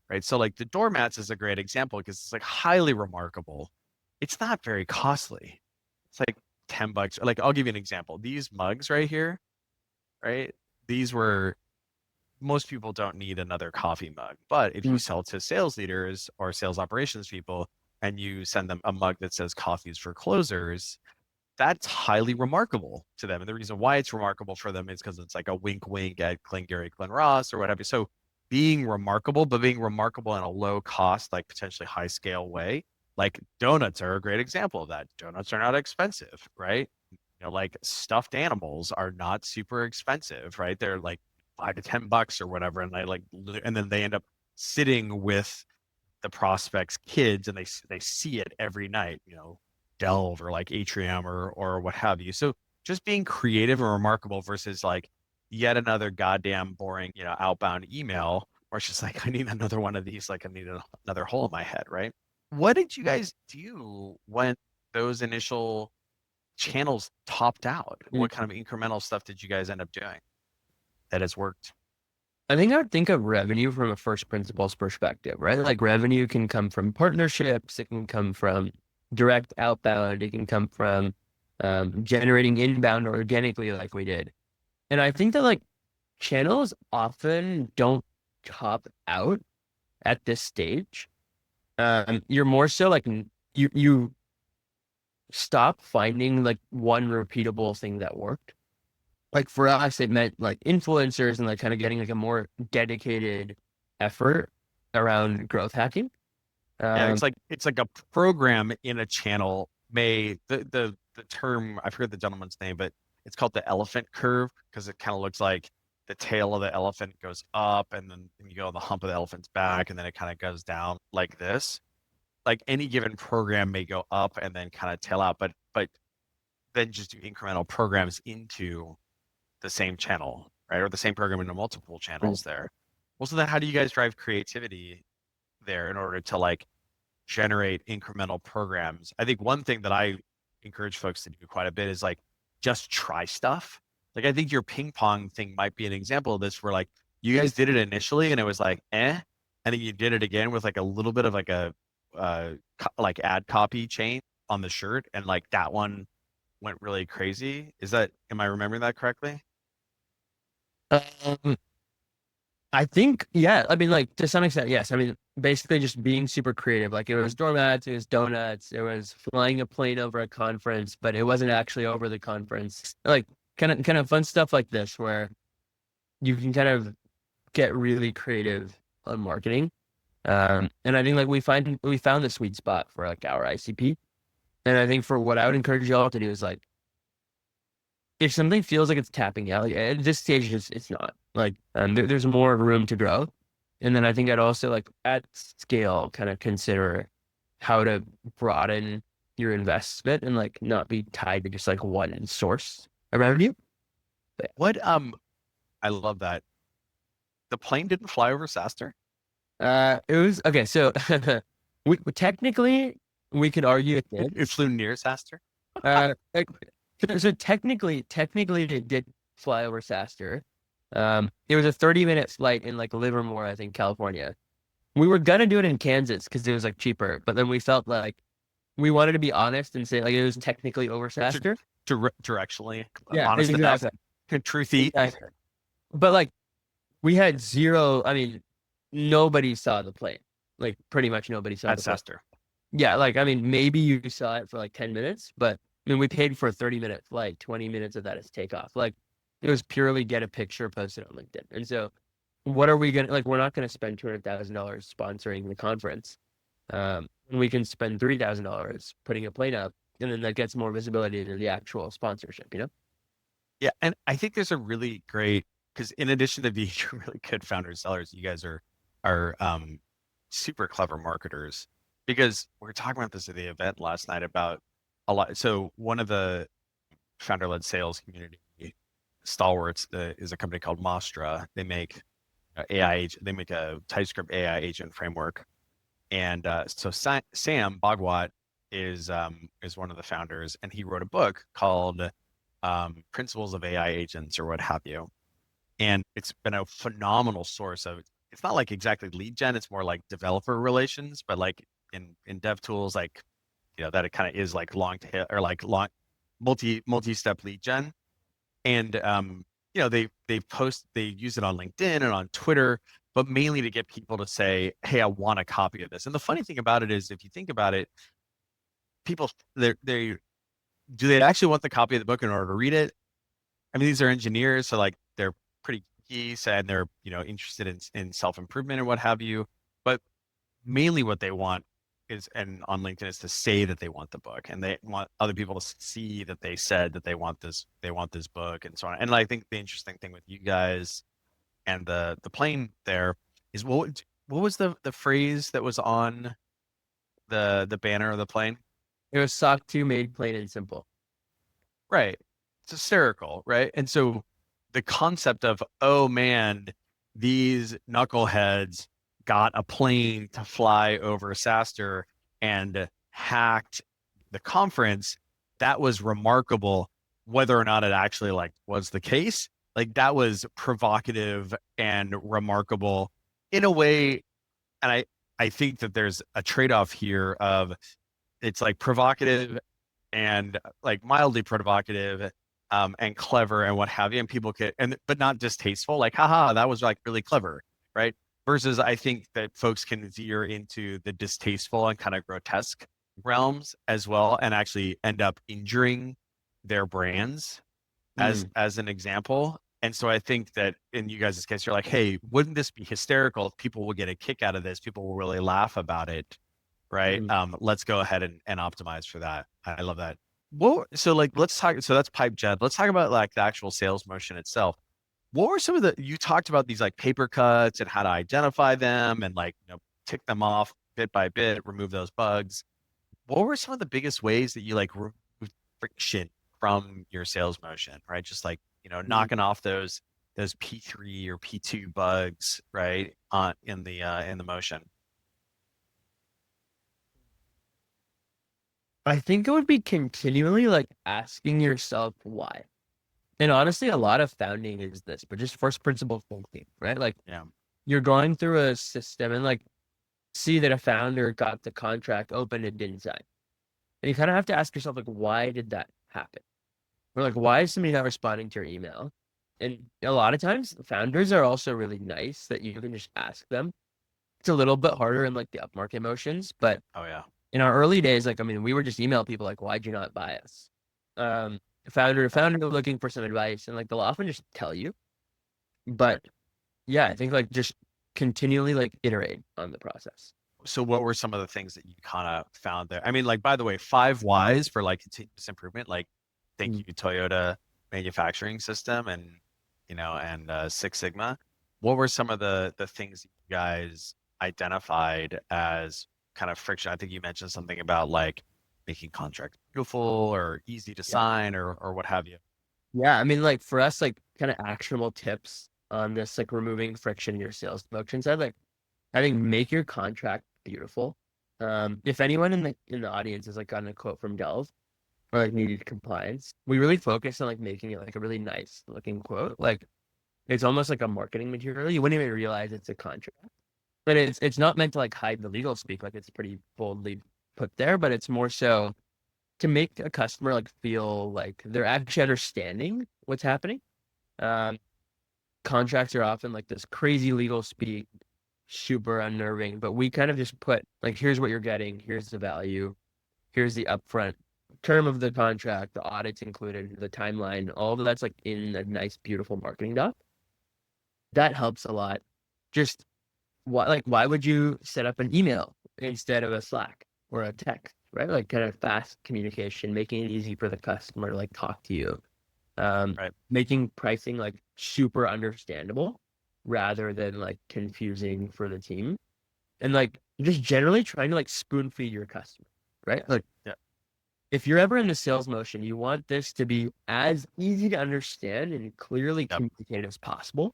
A: right? So like the doormats is a great example because it's like highly remarkable. It's not very costly. It's like $10. Like I'll give you an example. These mugs right here, right? These were most people don't need another coffee mug. But if you
B: Mm.
A: sell to sales leaders or sales operations people and you send them a mug that says coffees for closers, that's highly remarkable to them. And the reason why it's remarkable for them is because it's like a wink wink at Glengarry Glen Ross or what have you. So being remarkable, but being remarkable in a low cost, like potentially high scale way. Like donuts are a great example of that. Donuts are not expensive, right? Like stuffed animals are not super expensive, right? They're like $5 to $10 or whatever, and and then they end up sitting with the prospects' kids, and they see it every night, Delve or like Atrium or what have you. So just being creative and remarkable versus like yet another goddamn boring, outbound email, where it's just like I need another one of these, like I need another hole in my head, right? What did you guys do when those initial channels topped out?
B: Mm.
A: What kind of incremental stuff did you guys end up doing that has worked?
B: I think I would think of revenue from a first principles perspective, right? Like revenue can come from partnerships, it can come from direct outbound, it can come from generating inbound organically, like we did. And I think that like channels often don't top out at this stage. You're more so like you stop finding like one repeatable thing that worked. Like for us, it meant like influencers and like kind of getting like a more dedicated effort around growth hacking.
A: Yeah,
B: Um,
A: it's like a program in a channel may the term, I forget the gentleman's name, but it's called the elephant curve because it kind of looks like the tail of the elephant goes up and then you go on the hump of the elephant's back and then it kind of goes down like this. Like any given program may go up and then kind of tail out, but then just do incremental programs into the same channel, right? Or the same program into multiple channels there. Well, so then how do you guys drive creativity there in order to like generate incremental programs? I think one thing that I encourage folks to do quite a bit is like just try stuff. Like I think your ping pong thing might be an example of this where like you guys did it initially and it was like and then you did it again with like a little bit of like a like ad copy chain on the shirt and like that one went really crazy. Am I remembering that correctly?
B: um, I think, yeah, I mean, like to some extent, yes. I mean, basically just being super creative. Like it was doormats, it was donuts, it was flying a plane over a conference, but it wasn't actually over the conference. Like kind of fun stuff like this where you can kind of get really creative on marketing. And I think like we found the sweet spot for like our ICP. And I think for what I would encourage y'all to do is like if something feels like it's tapping out, like, at this stage it's not. Like there's more room to grow. And then I think I'd also like at scale kind of consider how to broaden your investment and like not be tied to just like one source of revenue. But,
A: What I love that. The plane didn't fly over Saster?
B: it was okay. So we technically we could argue it did.
A: It flew near Saster?
B: Like, so technically it did fly over Saster. It was a 30-minute flight in like Livermore, I think, California. We were gonna do it in Kansas because it was like cheaper, but then we felt like we wanted to be honest and say like it was technically over
A: Dir-
B: Saster.
A: Directionally
B: Yeah,
A: honest enough?
B: exactly.
A: Truthy
B: Exactly. But like we had zero, I mean, nobody saw the plane. Like pretty much nobody saw
A: at
B: the plane.
A: Saster.
B: Yeah, like I mean, maybe you saw it for like 10 minutes, but I mean, we paid for a 30-minute flight. 20 minutes of that is takeoff. Like it was purely get a picture, post it on LinkedIn. And so, what are we gonna like? We're not gonna spend $200,000 sponsoring the conference. We can spend $3,000 putting a plane up, and then that gets more visibility to the actual sponsorship. You know?
A: Yeah, and I think there's a really great because in addition to being really good founders sellers, you guys are super clever marketers because we were talking about this at the event last night about a lot. So one of the founder-led sales community stalwarts is a company called Mostra. They make they make a TypeScript AI agent framework. And so Sam Bhagwat is one of the founders, and he wrote a book called Principles of AI Agents or what have you. And it's been a phenomenal source of. It's not like exactly lead gen; it's more like developer relations. But like in dev tools, like that it kind of is like long tail or like long multi step lead gen. And they use it on LinkedIn and on Twitter, but mainly to get people to say, "Hey, I want a copy of this." And the funny thing about it is, if you think about it, people they do they actually want the copy of the book in order to read it? I mean, these are engineers, so like they're pretty piece and they're, interested in self-improvement and what have you. But mainly what they want is, and on LinkedIn, is to say that they want the book, and they want other people to see that they said that they want this book and so on. And I think the interesting thing with you guys and the plane there is, what was the phrase that was on the banner of the plane?
B: It was SOC 2 made plain and simple.
A: Right. It's hysterical, right? And so the concept of, oh man, these knuckleheads got a plane to fly over SaaStr and hacked the conference, that was remarkable, whether or not it actually like was the case. Like that was provocative and remarkable in a way. And I think that there's a trade-off here of, it's like provocative and like mildly provocative, and clever and what have you, and people could, and but not distasteful, like haha, that was like really clever, right? Versus I think that folks can veer into the distasteful and kind of grotesque realms as well, and actually end up injuring their brands,
B: Mm,
A: as an example. And so I think that in you guys' case, you're like, hey, wouldn't this be hysterical? People will get a kick out of this. People will really laugh about it, right?
B: mm,
A: Let's go ahead and optimize for that. I love that. Well, so like let's talk. So that's pipe jet. Let's talk about like the actual sales motion itself. What were some of the, you talked about these like paper cuts and how to identify them and like, tick them off bit by bit, remove those bugs. What were some of the biggest ways that you like removed friction from your sales motion, right? Just like,
B: mm.
A: knocking off those P3 or P2 bugs, right? On in the motion.
B: I think it would be continually like asking yourself why. And honestly, a lot of founding is this, but just first principle thinking, right? Like
A: Yeah.
B: you're going through a system and like see that a founder got the contract open and didn't sign. And you kind of have to ask yourself, like, why did that happen? Or like, why is somebody not responding to your email? And a lot of times, founders are also really nice that you can just ask them. It's a little bit harder in like the upmarket motions, but
A: Oh yeah.
B: in our early days, like, I mean, we were just email people like, why'd you not buy us? Um, founder to founder looking for some advice, and like they'll often just tell you. But yeah, I think like just continually like iterate on the process.
A: So what were some of the things that you kind of found there? I mean, like, by the way, 5 whys for like continuous improvement, like thank
B: Mm.
A: you Toyota manufacturing system, and Six Sigma. What were some of the things that you guys identified as kind of friction? I think you mentioned something about like making contracts beautiful or easy to
B: Yeah.
A: sign, or what have you.
B: Yeah. I mean, like for us, like kind of actionable tips on this, like removing friction in your sales motion side, like I think make your contract beautiful. If anyone in the audience has like gotten a quote from Delve or like needed compliance, we really focus on like making it like a really nice looking quote. Like it's almost like a marketing material. You wouldn't even realize it's a contract. But it's not meant to like hide the legal speak, like it's pretty boldly put there, but it's more so to make a customer like feel like they're actually understanding what's happening. Um, Contracts are often like this crazy legal speak, super unnerving, but we kind of just put like, here's what you're getting, here's the value, here's the upfront term of the contract, the audits included, the timeline, all of that's like in a nice, beautiful marketing doc. That helps a lot. Just why would you set up an email instead of a Slack or a text, right? Like kind of fast communication, making it easy for the customer to like talk to you.
A: Right.
B: Making pricing like super understandable rather than like confusing for the team. And like just generally trying to like spoon feed your customer, right? Like
A: Yeah.
B: if you're ever in the sales motion, you want this to be as easy to understand and clearly
A: Yep.
B: communicated as possible.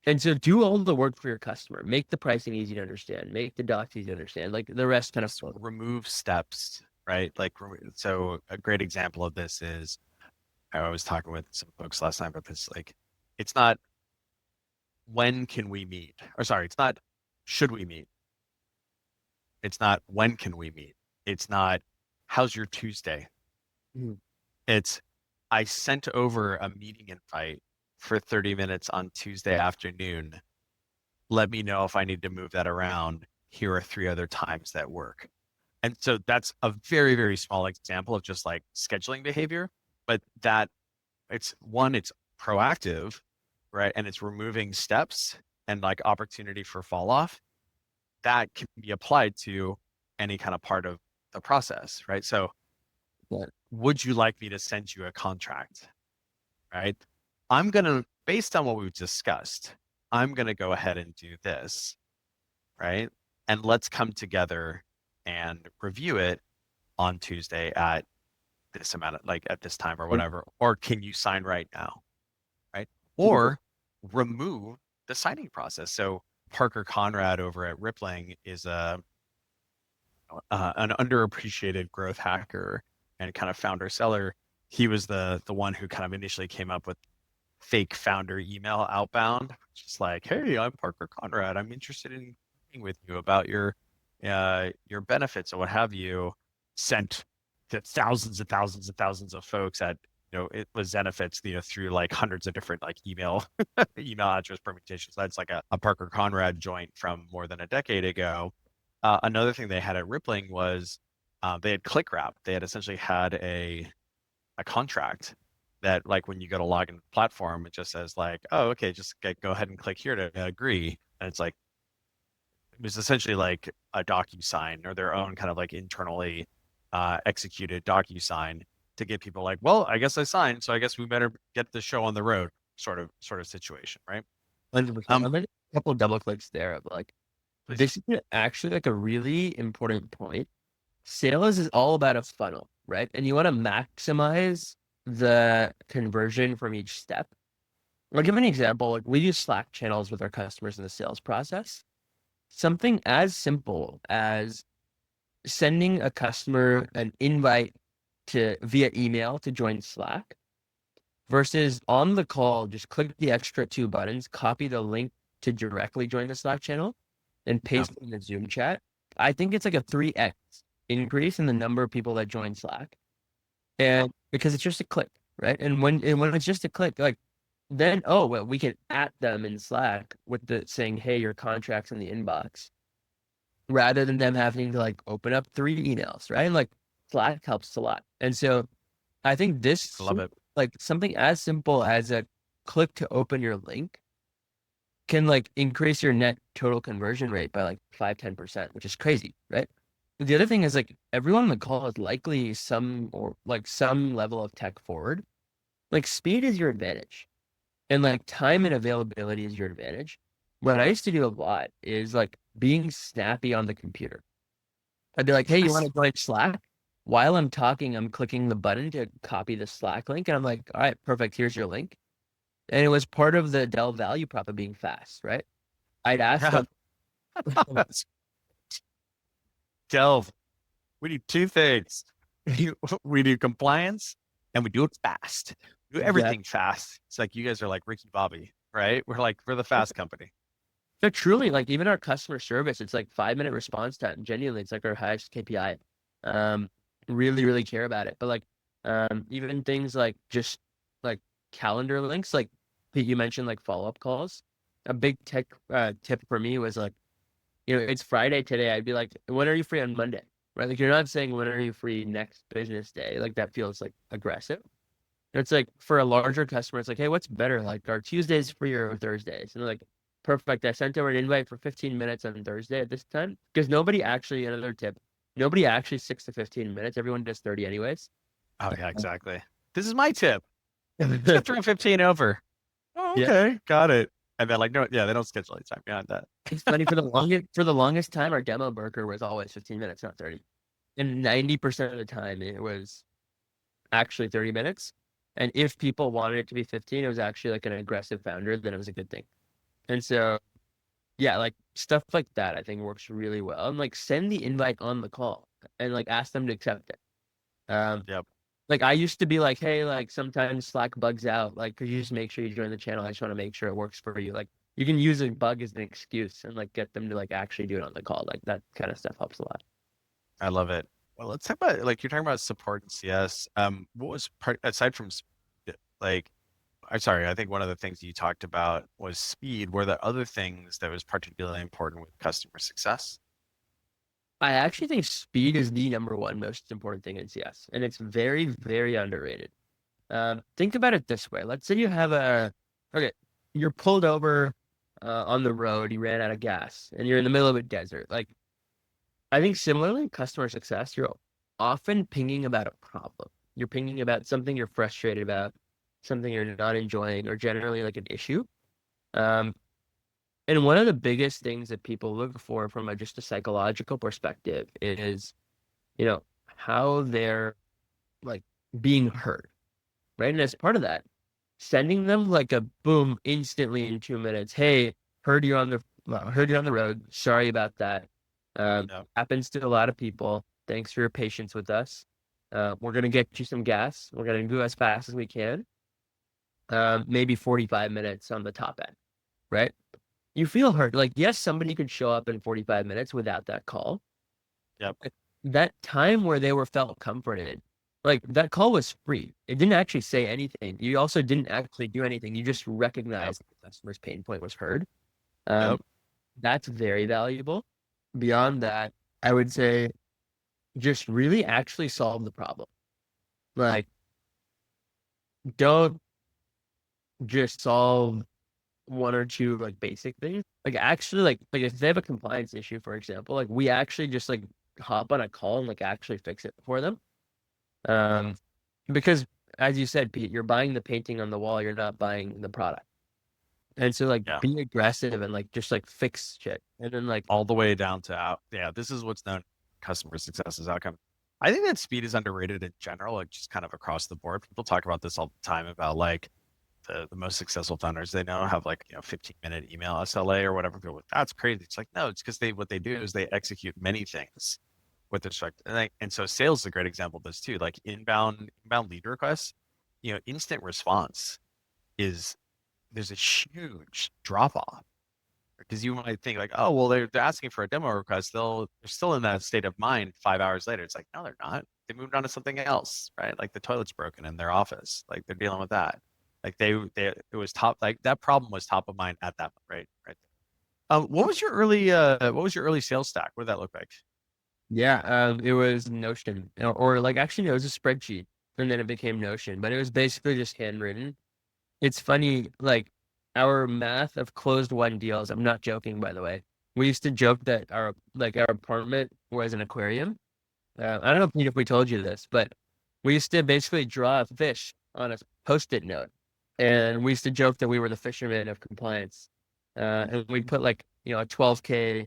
B: And so do all the work for your customer. Make the pricing easy to understand. Make the docs easy to understand. Like the rest kind of
A: Just
B: flow.
A: remove steps, right? Like, so a great example of this is, I was talking with some folks last night about this. Like, it's not when can we meet, or sorry, it's not should we meet. It's not when can we meet. It's not how's your Tuesday.
B: Mhm.
A: It's I sent over a meeting invite for 30 minutes on Tuesday afternoon. Let me know if I need to move that around. Here are 3 other times that work. And so that's a very, very small example of just like scheduling behavior, but that it's proactive, right? And it's removing steps and like opportunity for fall off that can be applied to any kind of part of the process, right? So
B: Yeah.
A: would you like me to send you a contract, right? Based on what we've discussed, I'm going to go ahead and do this, right? And let's come together and review it on Tuesday at this amount of like at this time or whatever. Or can you sign right now, right? Or remove the signing process. So Parker Conrad over at Rippling is an underappreciated growth hacker and kind of founder seller. He was the one who kind of initially came up with fake founder email outbound, just like, hey, I'm Parker Conrad. I'm interested in talking with you about your benefits or what have you. Sent to thousands and thousands and thousands of folks at it was Zenefits, through like hundreds of different like email address permutations. That's like a Parker Conrad joint from more than a decade ago. Another thing they had at Rippling was they had click wrap. They had essentially had a contract that like when you go to log in the platform, it just says like, oh, okay, just go ahead and click here to agree. And it's like, it was essentially like a DocuSign or their own kind of like internally executed DocuSign to get people like, well, I guess I signed, so I guess we better get the show on the road sort of situation, right?
B: 100%. I'm like a couple of double clicks there of like,
A: Please.
B: this is actually like a really important point. Sales is all about a funnel, right? And you want to maximize the conversion from each step. I'll give an example. Like we use Slack channels with our customers in the sales process. Something as simple as sending a customer an invite to via email to join Slack versus on the call, just click the extra two buttons, copy the link to directly join the Slack channel and
A: Yeah.
B: paste it in the Zoom chat. I think it's like a 3x increase in the number of people that join Slack. And because it's just a click, right? And when it's just a click, like then oh well, we can at them in Slack with the saying, hey, your contract's in the inbox, rather than them having to like open up 3 emails, right? And like Slack helps a lot. And so I think
A: I love it.
B: like something as simple as a click to open your link can like increase your net total conversion rate by like 5-10%, which is crazy, right? The other thing is like everyone on the call is likely some level of tech forward. Like speed is your advantage, and like time and availability is your advantage. What I used to do a lot is like being snappy on the computer. I'd be like, hey, you want
A: Yes.
B: to join Slack? While I'm talking, I'm clicking the button to copy the Slack link. And I'm like, all right, perfect. Here's your link. And it was part of the Dell value prop of being fast, right? I'd ask
A: Yeah.
B: them,
A: Delve. We do two things. We do compliance and we do it fast. We do
B: yeah.
A: everything fast. It's like you guys are like Ricky Bobby, right? We're the fast company.
B: So truly, like even our customer service, it's like 5-minute response time. Genuinely, it's like our highest KPI. Um, really, really care about it. But like, even things like just like calendar links, like Pete, you mentioned like follow-up calls. A big tech tip for me was like, it's Friday today. I'd be like, when are you free on Monday? Right? Like you're not saying when are you free next business day. Like that feels like aggressive. It's like for a larger customer, it's like, hey, what's better? Like are Tuesdays free or Thursdays? And they're like, perfect. I sent over an invite for 15 minutes on Thursday at this time. Because another tip, nobody actually 6 to 15 minutes. Everyone does 30 anyways.
A: Oh yeah, exactly. This is my tip. Just
B: Yeah.
A: got through 15 over. Oh, okay. Got it. And they're like, no, yeah, they don't schedule any time beyond that.
B: It's funny for the longest time, our demo burger was always 15 minutes, not 30. And 90% of the time it was actually 30 minutes. And if people wanted it to be 15, it was actually like an aggressive founder, then it was a good thing. And so yeah, like stuff like that I think works really well. And like send the invite on the call and like ask them to accept it. Um,
A: Yep.
B: like I used to be like, hey, like sometimes Slack bugs out. Like, could you just make sure you join the channel? I just want to make sure it works for you. Like you can use a bug as an excuse and like get them to like actually do it on the call. Like that kind of stuff helps a lot.
A: I love it. Well, let's talk about like you're talking about support and CS. What was part aside from like I'm sorry, I think one of the things you talked about was speed. Were there other things that was particularly important with customer success?
B: I actually think speed is the number one most important thing in CS, and it's very, very underrated. Think about it this way. Let's say you have okay. you're pulled over on the road, you ran out of gas, and you're in the middle of a desert. Like, I think similarly in customer success, you're often pinging about a problem. You're pinging about something you're frustrated about, something you're not enjoying, or generally like an issue. Um, and one of the biggest things that people look for from just a psychological perspective is, how they're like being heard, right? And as part of that, sending them like a boom instantly in 2 minutes. Hey, heard you on the road. Sorry about that.
A: Yeah.
B: Happens to a lot of people. Thanks for your patience with us. We're gonna get you some gas. We're gonna go as fast as we can. Maybe 45 minutes on the top end, right? You feel hurt. Like, yes, somebody could show up in 45 minutes without that call.
A: Yep.
B: That time where they were felt comforted, like that call was free. It didn't actually say anything. You also didn't actually do anything. You just
A: Yep.
B: recognized the customer's pain point was heard.
A: Yep.
B: Um, that's very valuable. Beyond that, I would say just really actually solve the problem. Like, don't just solve one or two like basic things. Like actually like if they have a compliance issue, for example, like we actually just like hop on a call and like actually fix it for them. Um, because as you said, Pete, you're buying the painting on the wall, you're not buying the product. And so like
A: Yeah.
B: be aggressive and like just like fix shit. And then like
A: All the way down to out. Yeah. This is what's known customer success as outcome. I think that speed is underrated in general, like just kind of across the board. People talk about this all the time about like the most successful founders they know have like 15-minute email SLA or whatever. People, that's crazy. It's like no, it's because what they do is they execute many things with respect and so sales is a great example of this too. Like inbound lead requests, instant response is there's a huge drop off because you might think like, oh well, they're asking for a demo request. They're still in that state of mind 5 hours later. It's like no, they're not. They moved on to something else, right? Like the toilet's broken in their office. Like they're dealing with that. Like it was top like that problem was top of mind at that point, right. What was your early sales stack? What did that look like?
B: yeah, it was Notion or like actually no, it was a spreadsheet and then it became Notion, but it was basically just handwritten. It's funny, like our math of closed won deals. I'm not joking, by the way. We used to joke that our apartment was an aquarium. I don't know Pete, if we told you this, but we used to basically draw a fish on a post-it note, and we used to joke that we were the fishermen of compliance. And we'd put like a 12K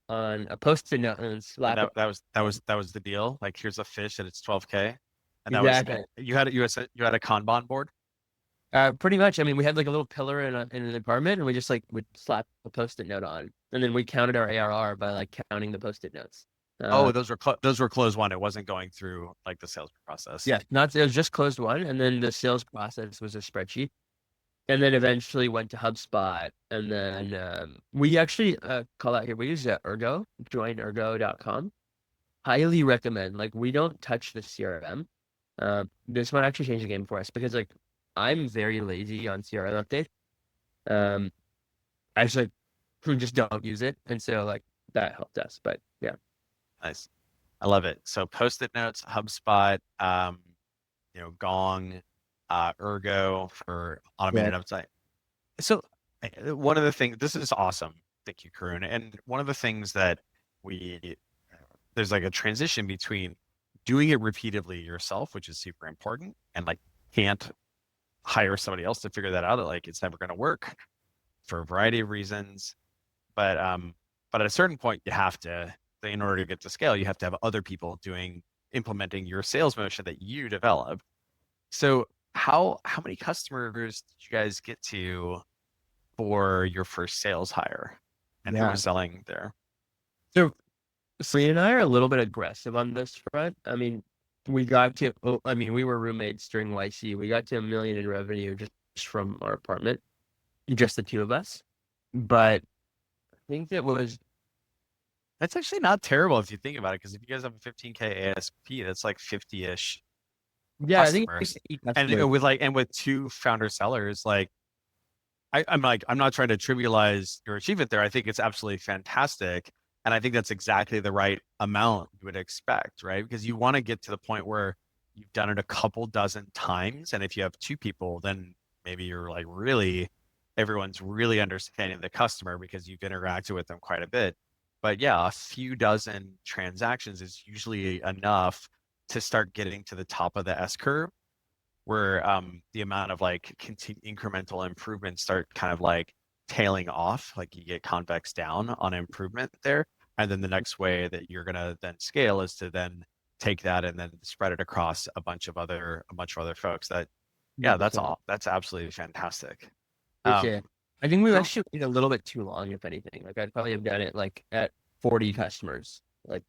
B: on a post-it note and then
A: And
B: slap it.
A: that was the deal. Like here's a fish and it's 12K. And that was
B: Exactly.
A: you had a Kanban board.
B: Pretty much. I mean, we had like a little pillar in an apartment, and we just like would slap a post-it note on, and then we counted our ARR by like counting the post-it notes.
A: Oh,
B: Uh,
A: those were closed one. It wasn't going through like the sales process.
B: yeah, not it was just closed one, and then the sales process was a spreadsheet, and then eventually went to HubSpot, and then we actually call out here. We use Ergo, joinergo.com. Highly recommend. Like we don't touch the CRM. This one actually changed the game for us because like I'm very lazy on CRM updates. Um, I just like who just don't use it, and so like that helped us. But yeah,
A: Nice. I love it. So post-it notes, HubSpot, Gong, Ergo for
B: yeah,
A: automated website. So one of the things, this is awesome. Thank you, Karun. And one of the things that we, there's like a transition between doing it repeatedly yourself, which is super important, and like can't hire somebody else to figure that out. Like it's never going to work for a variety of reasons. But at a certain point, you have to, in order to get to scale, you have to have other people implementing your sales motion that you develop. So how many customers did you guys get to for your first sales hire, and who
B: yeah.
A: was selling there?
B: So Slee and I are a little bit aggressive on this front. I mean, we got to. Oh, I mean, we were roommates during YC. We got to 1 million in revenue just from our apartment, just the two of us. But I think that was
A: That's actually not terrible if you think about it, because if you guys have a 15K ASP, that's like 50-ish
B: yeah. I think it's
A: customers.
B: eight
A: And
B: customers.
A: with two founder sellers, like I'm not trying to trivialize your achievement there. I think it's absolutely fantastic. And I think that's exactly the right amount you would expect, right? Because you want to get to the point where you've done it a couple dozen times. And if you have two people, then maybe you're like really everyone's really understanding the customer because you've interacted with them quite a bit. But yeah, a few dozen transactions is usually enough to start getting to the top of the S curve where the amount of like incremental improvements start kind of like tailing off, like you get convex down on improvement there. And then the next way that you're gonna then scale is to then take that and then spread it across a bunch of other folks. That yeah, that's
B: 100%.
A: all. That's absolutely fantastic.
B: Appreciate
A: Um,
B: it. I think we've
A: cool.
B: actually waited a little bit too long, if anything. Like I'd probably have done it like at 40 customers. Like,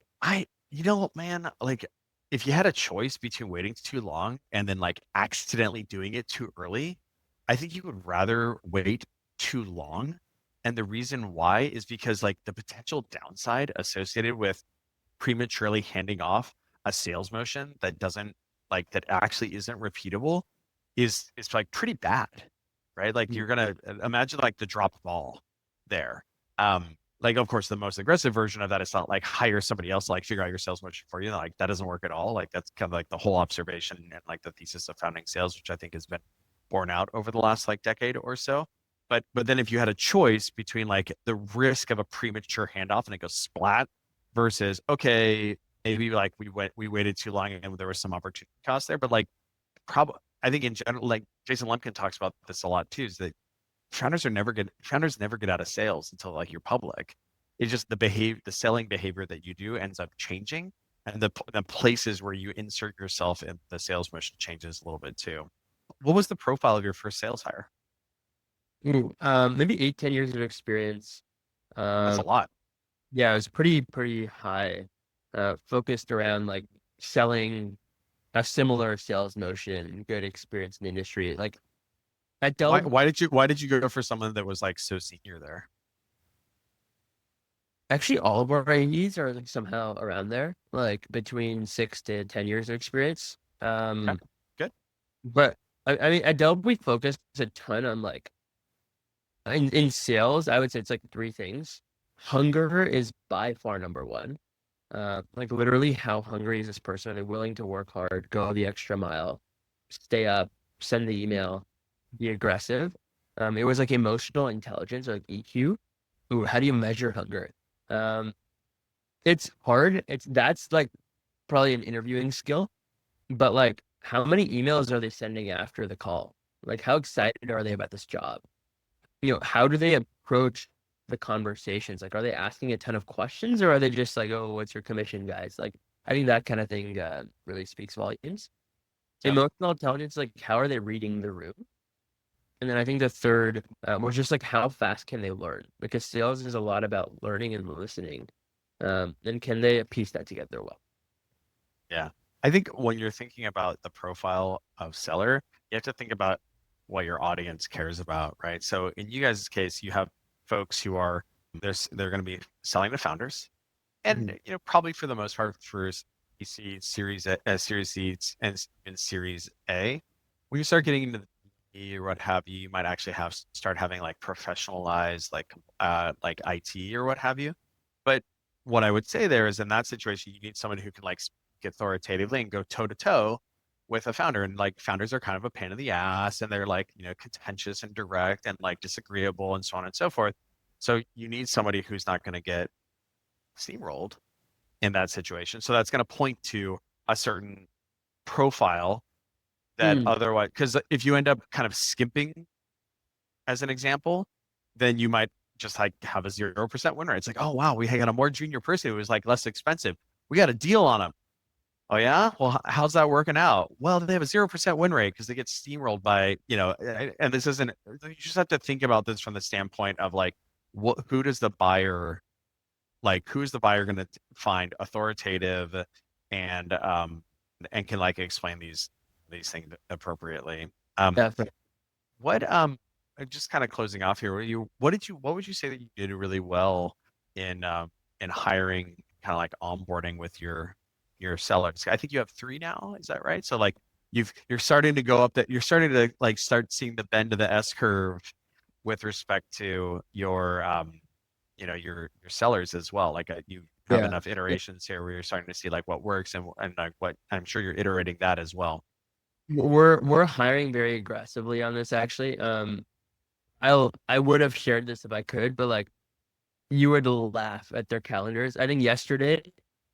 A: Man, like if you had a choice between waiting too long and then like accidentally doing it too early, I think you would rather wait too long. And the reason why is because like the potential downside associated with prematurely handing off a sales motion that doesn't like that actually isn't repeatable is like pretty bad, right? Like
B: mm,
A: you're gonna imagine like the drop ball there. Like of course the most aggressive version of that is not like hire somebody else to like figure out your sales motion for you. Like that doesn't work at all. Like that's kind of like the whole observation and like the thesis of founding sales, which I think has been borne out over the last like decade or so. But then if you had a choice between like the risk of a premature handoff and it goes splat versus okay, maybe like we waited too long and there was some opportunity cost there, but like probably I think in general, like Jason Lumpkin talks about this a lot too, is that founders never get out of sales until like you're public. It's just the selling behavior that you do ends up changing, and the places where you insert yourself in the sales motion changes a little bit too. What was the profile of your first sales hire?
B: maybe 8, 10 years of experience.
A: That's a
B: Um,
A: lot.
B: yeah, it was pretty high. Focused around like selling a similar sales motion, good experience in the industry. Like at
A: Why
B: Dell,
A: why did you go for someone that was like so senior there?
B: actually all of our AEs are like somehow around there, like between 6 to 10 years of experience.
A: Okay, good.
B: But I mean, at Dell, we focus a ton on like in sales. I would say it's like three things. Hunger is by far number one. Like literally, how hungry is this person? Are they willing to work hard, go the extra mile, stay up, send the email, be aggressive? It was like emotional intelligence, or like EQ. Ooh, how do you measure hunger? Um, it's hard. That's like probably an interviewing skill, but like, how many emails are they sending after the call? Like, how excited are they about this job? How do they approach the conversations? Like, are they asking a ton of questions, or are they just like, oh, what's your commission, guys? Like, I think that kind of thing really speaks volumes.
A: Yep.
B: Emotional intelligence, like, how are they reading the room? And then I think the third was just like, how fast can they learn? Because sales is a lot about learning and listening. And can they piece that together well?
A: Yeah. I think when you're thinking about the profile of seller, you have to think about what your audience cares about, right? So in you guys' case, you have folks who are they're going to be selling to founders, and
B: Mhm.
A: probably for the most part for VC Series C and Series A, when you start getting into the B or what have you, you might actually start having like professionalized like IT or what have you. But what I would say there is in that situation, you need someone who can like speak authoritatively and go toe to toe with a founder. And like founders are kind of a pain in the ass and they're like, contentious and direct and like disagreeable and so on and so forth. So you need somebody who's not going to get steamrolled in that situation. So that's going to point to a certain profile that
B: Mm,
A: otherwise, because if you end up kind of skimping as an example, then you might just like have a 0% win rate. It's like, oh wow, we got a more junior person who was like less expensive. We got a deal on them. Oh yeah, well, how's that working out? Well, they have a 0% win rate because they get steamrolled by and this isn't. You just have to think about this from the standpoint of like, who does the buyer like? Who's the buyer going to find authoritative and can like explain these things appropriately? Um,
B: definitely.
A: what just kind of closing off here, what would you say that you did really well in hiring, kind of like onboarding with your sellers? I think you have three now, is that right? So like you're starting to go up that you're starting to like start seeing the bend of the S curve with respect to your sellers as well. Like you have
B: Yeah.
A: enough iterations here where you're starting to see like what works and like what I'm sure you're iterating that as well.
B: We're hiring very aggressively on this actually. I would have shared this if I could, but like you would laugh at their calendars. I think yesterday,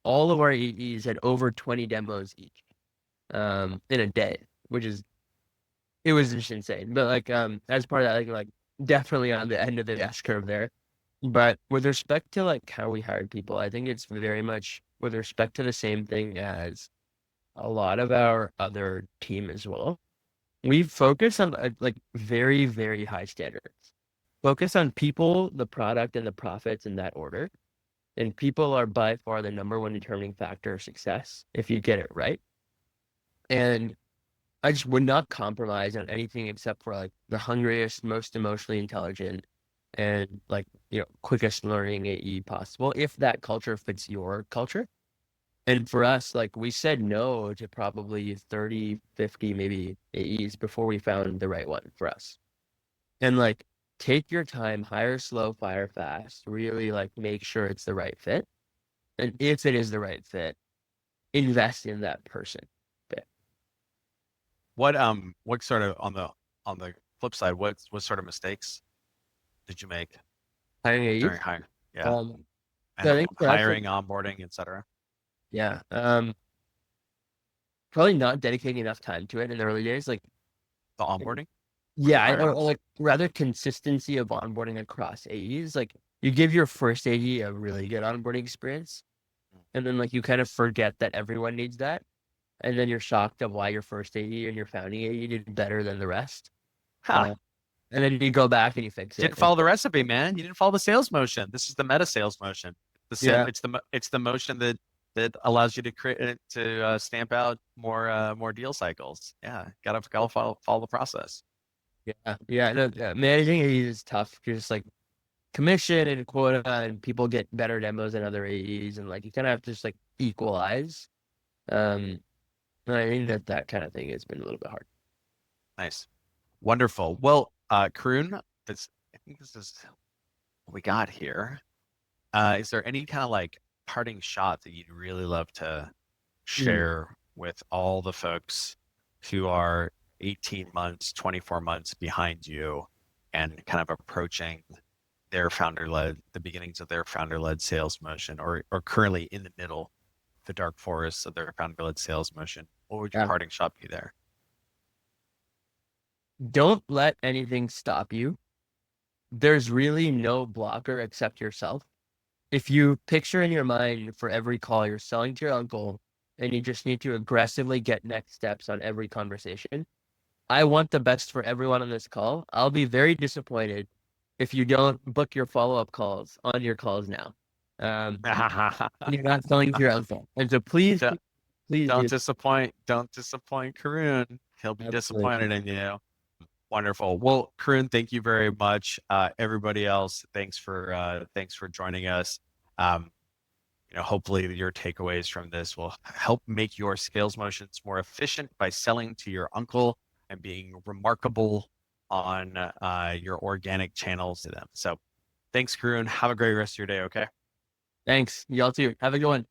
B: all of our AEs had over 20 demos each, in a day, which is it was just insane. But like as part of that, like definitely on the end of the S curve there. But with respect to like how we hired people, I think it's very much with respect to the same thing as a lot of our other team as well. We focus on like very, very high standards. Focus on people, the product, and the profits in that order. And people are by far the number one determining factor of success if you get it right. And I just would not compromise on anything except for like the hungriest, most emotionally intelligent, and like, quickest learning AE possible if that culture fits your culture. And for us, like we said no to probably 30, 50, maybe AEs before we found the right one for us. And like take your time, hire slow, fire fast, really like make sure it's the right fit. And if it is the right fit, invest in that person. Bit.
A: What sort of on the flip side, what sort of mistakes did you make
B: Hiring
A: during
B: AEs.
A: hiring? Yeah,
B: Um,
A: and
B: so I think for us, like,
A: hiring, onboarding, etc.
B: yeah, probably not dedicating enough time to it in the early days. Like,
A: The onboarding or the
B: yeah,
A: hiring?
B: or like rather consistency of onboarding across AEs. Like, you give your first AE a really good onboarding experience, and then like you kind of forget that everyone needs that, and then you're shocked of why your first AE and your founding AE did better than the rest.
A: Ha!
B: Uh, and then you go back and you fix it.
A: Didn't follow the recipe, man. You didn't follow the sales motion. This is the meta sales motion.
B: Yeah,
A: It's the motion that allows you to create to stamp out more deal cycles. Yeah, gotta follow the process.
B: yeah, yeah. No, managing AEs is tough. Just like commission and quota, and people get better demos than other AEs, and like you kind of have to just like equalize. Um, and I think that kind of thing has been a little bit hard.
A: Nice, wonderful. Well, Karun, I think this is what we got here. Is there any kind of like parting shot that you'd really love to
B: Mm,
A: share with all the folks who are 18 months, 24 months behind you and kind of approaching the beginnings of their founder-led sales motion or currently in the middle, the dark forests of their founder-led sales motion? What would your
B: yeah.
A: parting shot be there?
B: Don't let anything stop you. There's really no blocker except yourself. If you picture in your mind for every call you're selling to your uncle, and you just need to aggressively get next steps on every conversation, I want the best for everyone on this call. I'll be very disappointed if you don't book your follow-up calls on your calls now. Um, you're not selling to your uncle. And so please,
A: Don't
B: please
A: don't
B: do.
A: disappoint Karun. He'll be
B: Absolutely.
A: disappointed in you. Wonderful. Well, Karun, thank you very much. Everybody else, thanks for joining us. Um, hopefully your takeaways from this will help make your sales motions more efficient by selling to your uncle and being remarkable on your organic channels to them. So thanks, Karun. Have a great rest of your day. Okay.
B: Thanks. Y'all too. Have a good one.